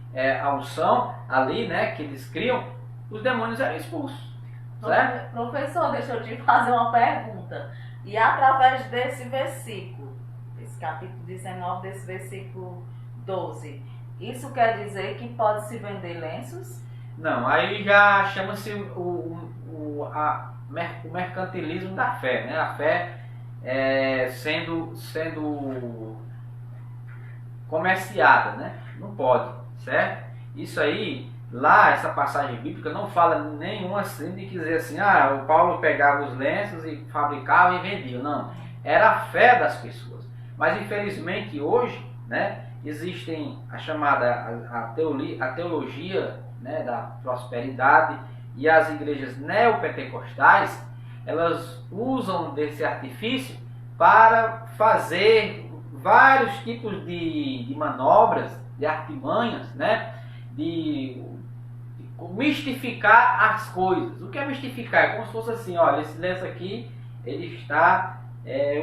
a unção ali, né, que eles criam, os demônios eram expulsos. Certo? Professor, deixa eu te fazer uma pergunta. E através desse versículo, esse capítulo 19, desse versículo 12, isso quer dizer que pode-se vender lenços? Não, aí já chama-se o mercantilismo da fé, né? A fé sendo comerciada, né? Não pode, certo? Isso aí, lá, essa passagem bíblica não fala nenhuma assim de dizer assim, o Paulo pegava os lenços e fabricava e vendia. Não, era a fé das pessoas. Mas infelizmente hoje, né, existem a chamada a teologia, né, da prosperidade, e as igrejas neopentecostais, elas usam desse artifício para fazer vários tipos de manobras, de artimanhas, né, de mistificar as coisas. O que é mistificar? É como se fosse assim, olha, esse lenço aqui, ele está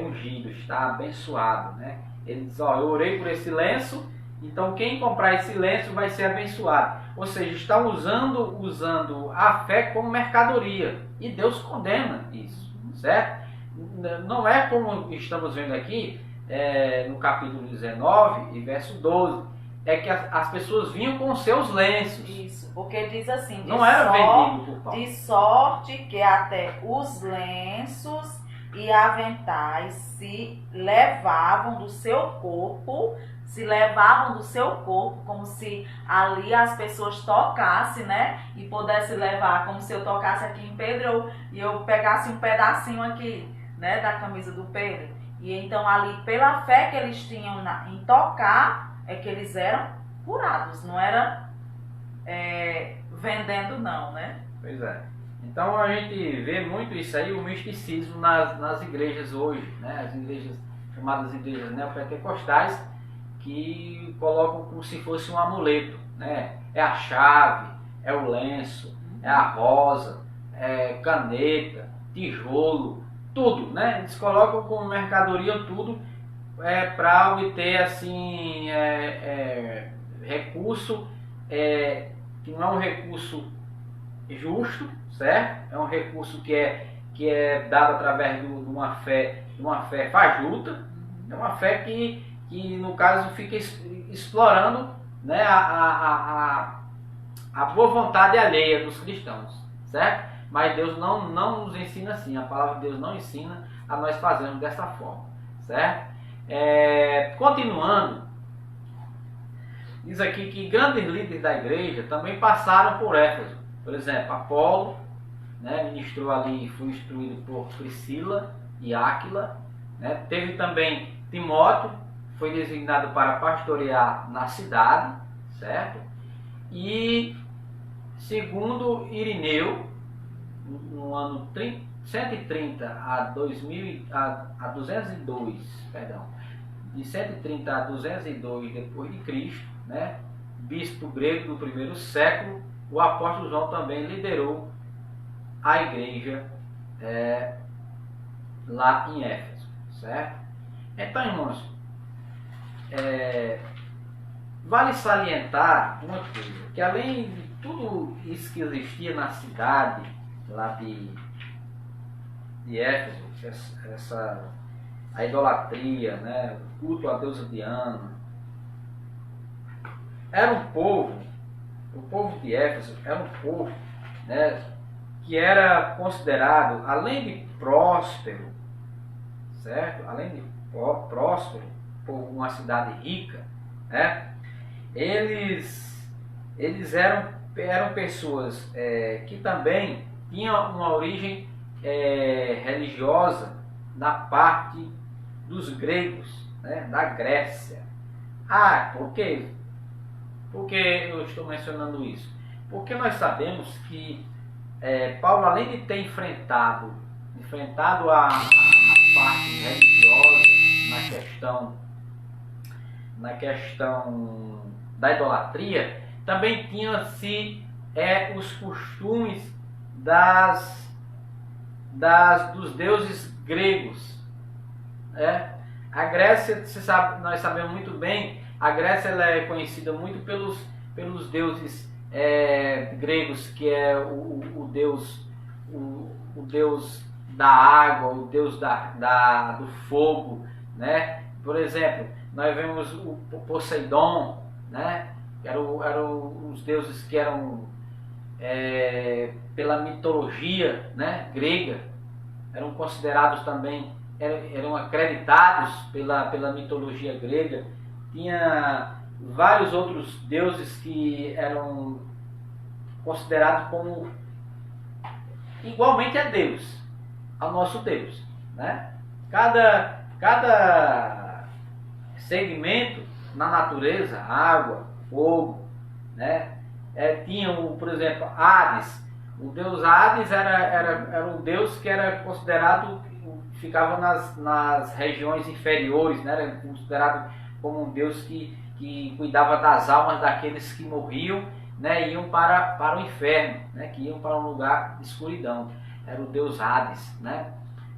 ungido, está abençoado, né? Ele diz, eu orei por esse lenço, então quem comprar esse lenço vai ser abençoado. Ou seja, está usando a fé como mercadoria. E Deus condena isso, certo? Não é como estamos vendo aqui, no capítulo 19 e verso 12, é que as pessoas vinham com os seus lenços. Isso, porque diz assim, não era vendido por Paulo. De sorte que até os lenços e aventais se levavam do seu corpo, como se ali as pessoas tocassem, né? E pudesse levar, como se eu tocasse aqui em Pedro e eu pegasse um pedacinho aqui, né, da camisa do Pedro. E então ali, pela fé que eles tinham em tocar, é que eles eram curados, não era vendendo não, né? Pois é. Então a gente vê muito isso aí, o misticismo nas igrejas hoje, né? As igrejas chamadas igrejas neopentecostais, que colocam como se fosse um amuleto, né? É a chave, é o lenço, é a rosa, é caneta, tijolo, tudo, né? Eles colocam como mercadoria tudo para obter assim recurso que não é um recurso justo, certo? É um recurso que é dado através de uma fé fajuta, é uma fé que no caso fica explorando, né, a boa vontade alheia dos cristãos, certo? Mas Deus não nos ensina assim, a palavra de Deus não ensina a nós fazermos dessa forma, certo? Continuando, diz aqui que grandes líderes da igreja também passaram por Éfeso. Por exemplo, Apolo, né, ministrou ali, foi instruído por Priscila e Áquila. Né? Teve também Timóteo, foi designado para pastorear na cidade, certo? E segundo Irineu, no ano 130 a 202, perdão, de 130 a 202 depois de Cristo, né? Bispo grego do primeiro século, o apóstolo João também liderou a igreja lá em Éfeso, certo? Então, irmãos, vale salientar uma coisa, que além de tudo isso que existia na cidade lá de Éfeso, a idolatria, né, o culto à deusa Diana, era um povo, o povo de Éfeso era um povo, né, que era considerado, além de próspero, certo? Além de próspero, por uma cidade rica, né? Eles eram pessoas que também tinham uma origem religiosa na parte dos gregos, né? Da Grécia. Por quê? Por que eu estou mencionando isso? Porque nós sabemos que Paulo, além de ter enfrentado a parte religiosa na questão da idolatria, também tinha-se os costumes dos deuses gregos. A Grécia, nós sabemos muito bem, a Grécia ela é conhecida muito pelos deuses gregos, que é o deus da água, o deus do fogo, né? Por exemplo, nós vemos o Poseidon, né? Eram os deuses que eram pela mitologia, né, grega, eram considerados também, eram acreditados pela mitologia grega. Tinha vários outros deuses que eram considerados como igualmente a Deus, ao nosso Deus, né? Cada segmento na natureza, água, fogo, né? Tinha, por exemplo, Hades. O deus Hades era um deus que era considerado, ficava nas regiões inferiores, né? Era considerado como um deus que cuidava das almas daqueles que morriam, né? Iam para o inferno, né? Que iam para um lugar de escuridão. Era o deus Hades, né?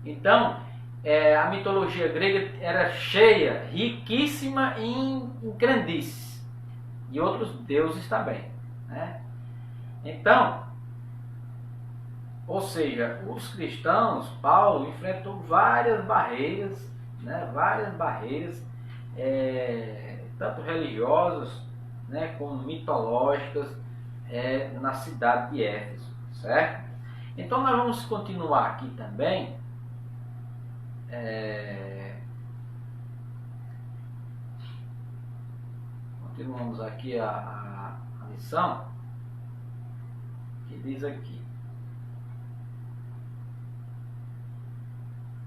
Então, a mitologia grega era cheia, riquíssima em crendices, e outros deuses também, né? Então, ou seja, os cristãos, Paulo enfrentou várias barreiras, né? Várias barreiras, tanto religiosas, né, como mitológicas, na cidade de Éfeso, certo? Então nós vamos continuar aqui também. Continuamos aqui a lição, que diz aqui.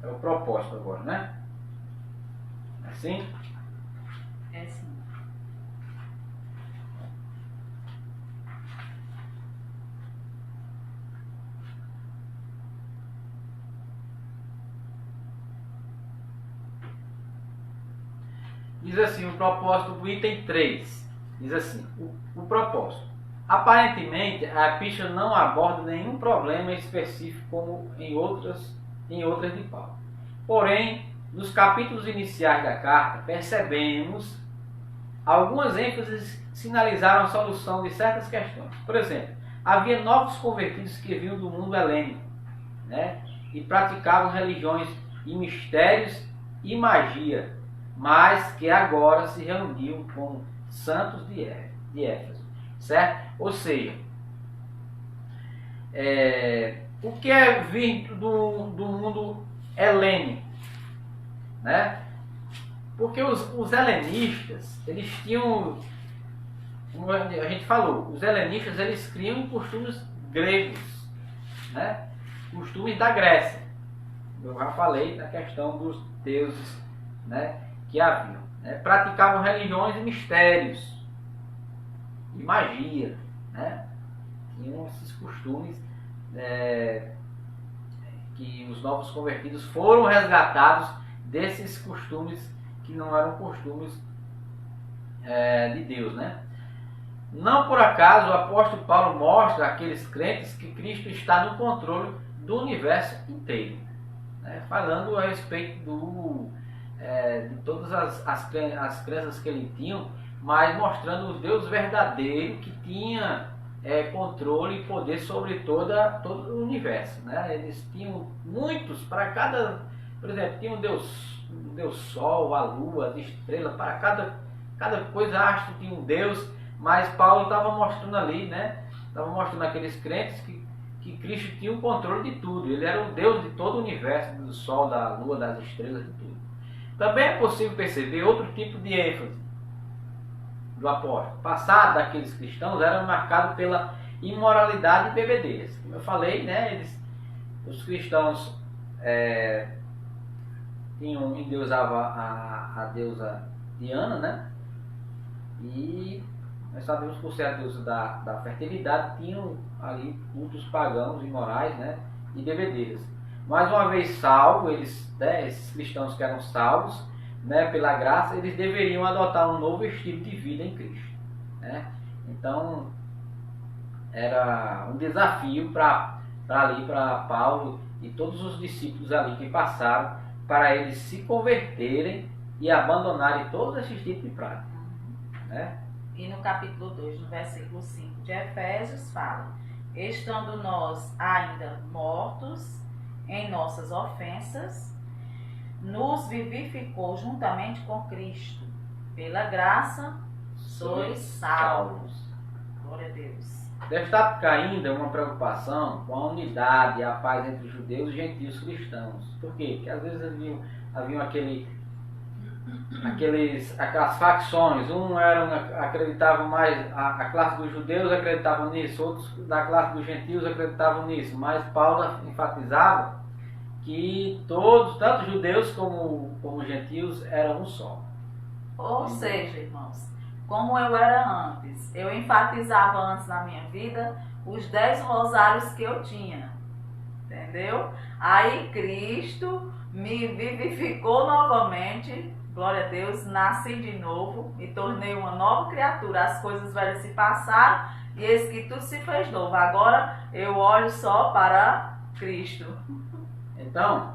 É o propósito agora, né? Assim? É sim. Diz assim, o propósito do item 3. Diz assim, o propósito. Aparentemente, a epístola não aborda nenhum problema específico como em outras de Paulo. Porém, nos capítulos iniciais da carta, percebemos algumas ênfases que sinalizaram a solução de certas questões. Por exemplo, havia novos convertidos que vinham do mundo helênico, né, e praticavam religiões e mistérios e magia, mas que agora se reuniam como santos de Éfeso, certo? Ou seja, o que é vir do mundo helênico, né? Porque os helenistas, eles tinham como a gente falou, os helenistas eles criam costumes gregos, né? Costumes da Grécia. Eu já falei da questão dos deuses, né, que haviam. Né? Praticavam religiões e mistérios, e magia, né? Tinham esses costumes que os novos convertidos foram resgatados desses costumes que não eram costumes de Deus, né? Não por acaso o apóstolo Paulo mostra àqueles crentes que Cristo está no controle do universo inteiro, né? Falando a respeito de todas as crenças que ele tinha, mas mostrando o Deus verdadeiro que tinha controle e poder sobre todo o universo, né? Eles tinham muitos para cada, por exemplo, tinha o Deus Sol, a Lua, as estrelas, para cada coisa, astro tinha um Deus, mas Paulo estava mostrando ali, né? Estava mostrando aqueles crentes que Cristo tinha o controle de tudo. Ele era o Deus de todo o universo, do Sol, da Lua, das estrelas, de tudo. Também é possível perceber outro tipo de ênfase do apóstolo. O passado daqueles cristãos era marcado pela imoralidade e bebedeiras. Como eu falei, né? Os cristãos endeusavam a deusa Diana, né? E nós sabemos que por ser a deusa da fertilidade, tinham ali cultos pagãos imorais, né? E bebedeiras. Mais uma vez salvos, esses cristãos que eram salvos, né, pela graça, eles deveriam adotar um novo estilo de vida em Cristo, né? Então era um desafio para Paulo e todos os discípulos ali que passaram, para eles se converterem e abandonarem todos esses tipos de prática, né? E no capítulo 2, no versículo 5 de Efésios, fala: estando nós ainda mortos em nossas ofensas, nos vivificou juntamente com Cristo. Pela graça sois salvos. Glória a Deus. Destaca ainda uma preocupação com a unidade e a paz entre os judeus e gentios cristãos. Por quê? Porque às vezes haviam aquelas facções. Acreditavam mais, a classe dos judeus acreditavam nisso, outros da classe dos gentios acreditavam nisso. Mas Paulo enfatizava que todos, tanto judeus como gentios, eram um só. Ou seja, irmãos, como eu era antes, eu enfatizava antes na minha vida os 10 rosários que eu tinha, entendeu? Aí Cristo me vivificou novamente, glória a Deus, nasci de novo, me tornei uma nova criatura, as coisas velhas se passaram e eis que tudo se fez novo. Agora eu olho só para Cristo. Então,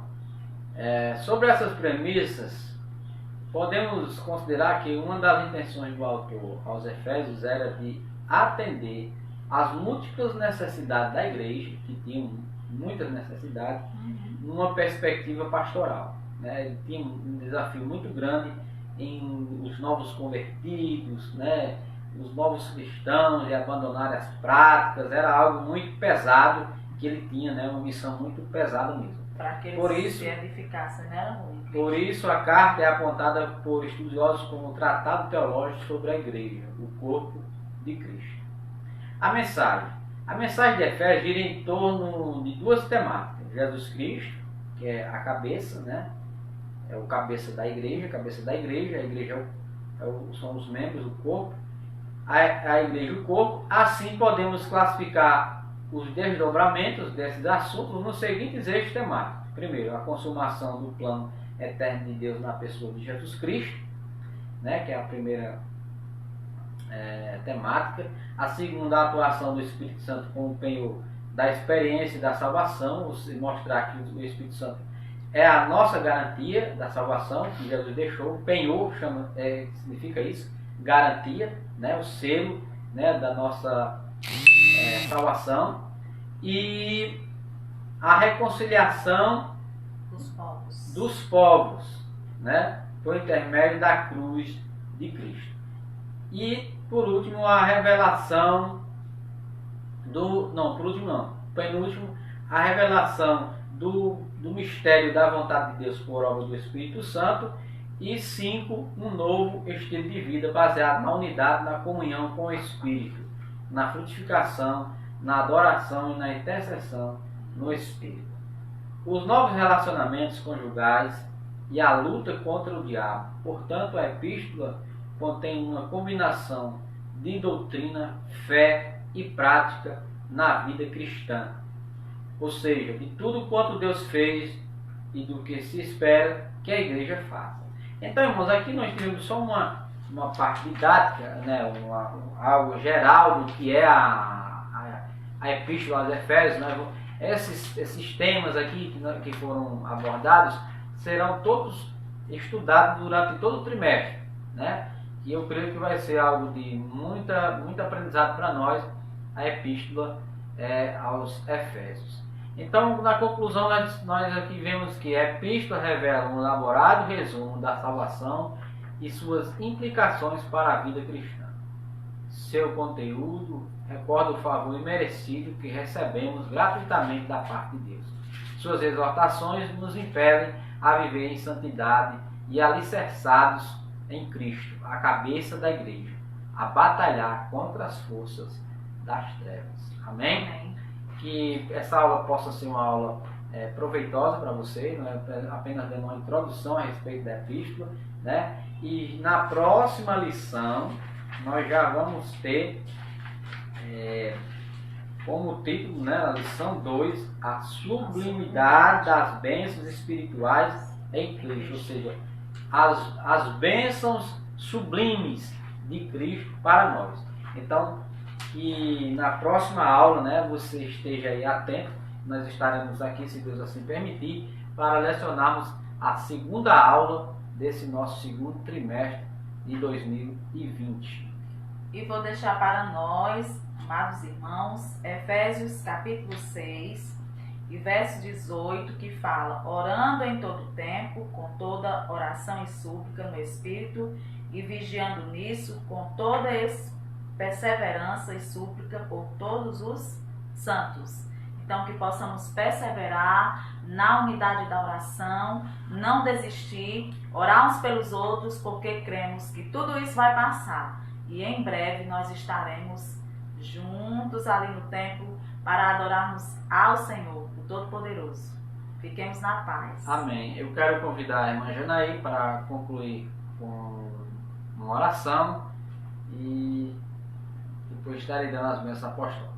sobre essas premissas, podemos considerar que uma das intenções do autor aos Efésios era de atender às múltiplas necessidades da igreja, que tinham muitas necessidades, numa perspectiva pastoral, né? Ele tinha um desafio muito grande em os novos convertidos, né? Os novos cristãos de abandonarem as práticas. Era algo muito pesado que ele tinha, né? Uma missão muito pesada mesmo. Para que eles se edificassem, não era ruim. Por isso a carta é apontada por estudiosos como um tratado teológico sobre a igreja, o corpo de Cristo. A mensagem de Efésios gira em torno de duas temáticas: Jesus Cristo, que é a cabeça, né? É o cabeça da igreja, a igreja são os membros do corpo, a igreja o corpo. Assim podemos classificar os desdobramentos desses assuntos nos seguintes eixos temáticos. Primeiro, a consumação do plano eterno de Deus na pessoa de Jesus Cristo, né, que é a primeira temática. A segunda, a atuação do Espírito Santo como penhor da experiência da salvação, você mostrar que o Espírito Santo é a nossa garantia da salvação que Jesus deixou. Penhor significa isso, garantia, né, o selo, né, da nossa salvação. E a reconciliação dos povos, né, por intermédio da cruz de Cristo. E por último, a revelação penúltimo, a revelação do mistério da vontade de Deus por obra do Espírito Santo E 5, um novo estilo de vida baseado na unidade, na comunhão com o Espírito, na frutificação, na adoração e na intercessão no Espírito. Os novos relacionamentos conjugais e a luta contra o diabo. Portanto, a epístola contém uma combinação de doutrina, fé e prática na vida cristã. Ou seja, de tudo quanto Deus fez e do que se espera que a igreja faça. Então, irmãos, aqui nós temos só uma parte didática, né? Algo geral do que é a epístola aos Efésios. Né? Esses temas aqui que foram abordados serão todos estudados durante todo o trimestre, né? E eu creio que vai ser algo de muito aprendizado para nós, a epístola aos Efésios. Então, na conclusão, nós aqui vemos que a epístola revela um elaborado resumo da salvação e suas implicações para a vida cristã. Seu conteúdo recorda o favor imerecido que recebemos gratuitamente da parte de Deus. Suas exortações nos impelem a viver em santidade e alicerçados em Cristo, a cabeça da igreja, a batalhar contra as forças das trevas. Amém? Amém. Que essa aula possa ser uma aula proveitosa para você, não é apenas dando uma introdução a respeito da epístola, né? E na próxima lição nós já vamos ter como título, né, a lição 2, a sublimidade das bênçãos espirituais em Cristo, ou seja, as bênçãos sublimes de Cristo para nós. Então, que na próxima aula, né, você esteja aí atento, nós estaremos aqui, se Deus assim permitir, para lecionarmos a segunda aula desse nosso segundo trimestre de 2020. E vou deixar para nós, amados irmãos, Efésios capítulo 6 e verso 18, que fala: orando em todo tempo, com toda oração e súplica no Espírito, e vigiando nisso com toda perseverança e súplica por todos os santos. Então, que possamos perseverar na unidade da oração, não desistir, orar uns pelos outros, porque cremos que tudo isso vai passar. E em breve nós estaremos juntos ali no templo para adorarmos ao Senhor, o Todo-Poderoso. Fiquemos na paz. Amém. Eu quero convidar a irmã Janaí para concluir com uma oração e depois estarei dando as bênçãos apostólicas.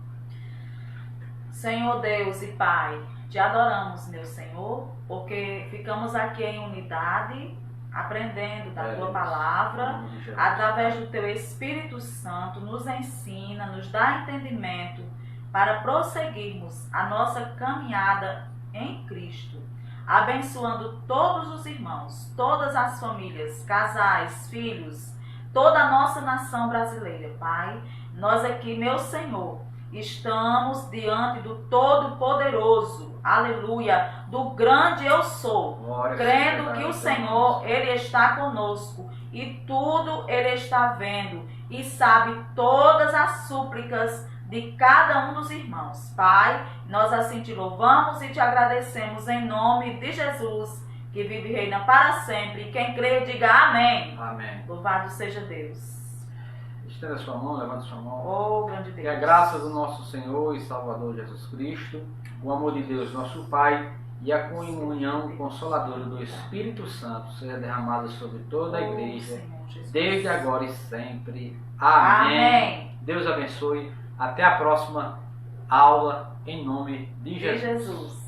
Senhor Deus e Pai, te adoramos, meu Senhor, porque ficamos aqui em unidade, aprendendo da Tua palavra, através do Teu Espírito Santo, nos ensina, nos dá entendimento para prosseguirmos a nossa caminhada em Cristo, abençoando todos os irmãos, todas as famílias, casais, filhos, toda a nossa nação brasileira, Pai. Nós aqui, meu Senhor, estamos diante do Todo-Poderoso, aleluia, do grande eu sou, Glória, crendo que o Senhor, Ele está conosco e tudo Ele está vendo e sabe todas as súplicas de cada um dos irmãos. Pai, nós assim te louvamos e te agradecemos em nome de Jesus, que vive e reina para sempre. E quem crê, diga amém. Amém. Louvado seja Deus. Estenda sua mão, levante sua mão. Oh, grande Deus. Que a graça do nosso Senhor e Salvador Jesus Cristo, o amor de Deus, nosso Pai, e a comunhão consoladora do Espírito Santo seja derramada sobre toda a igreja, desde agora e sempre. Amém. Deus abençoe. Até a próxima aula, em nome de Jesus.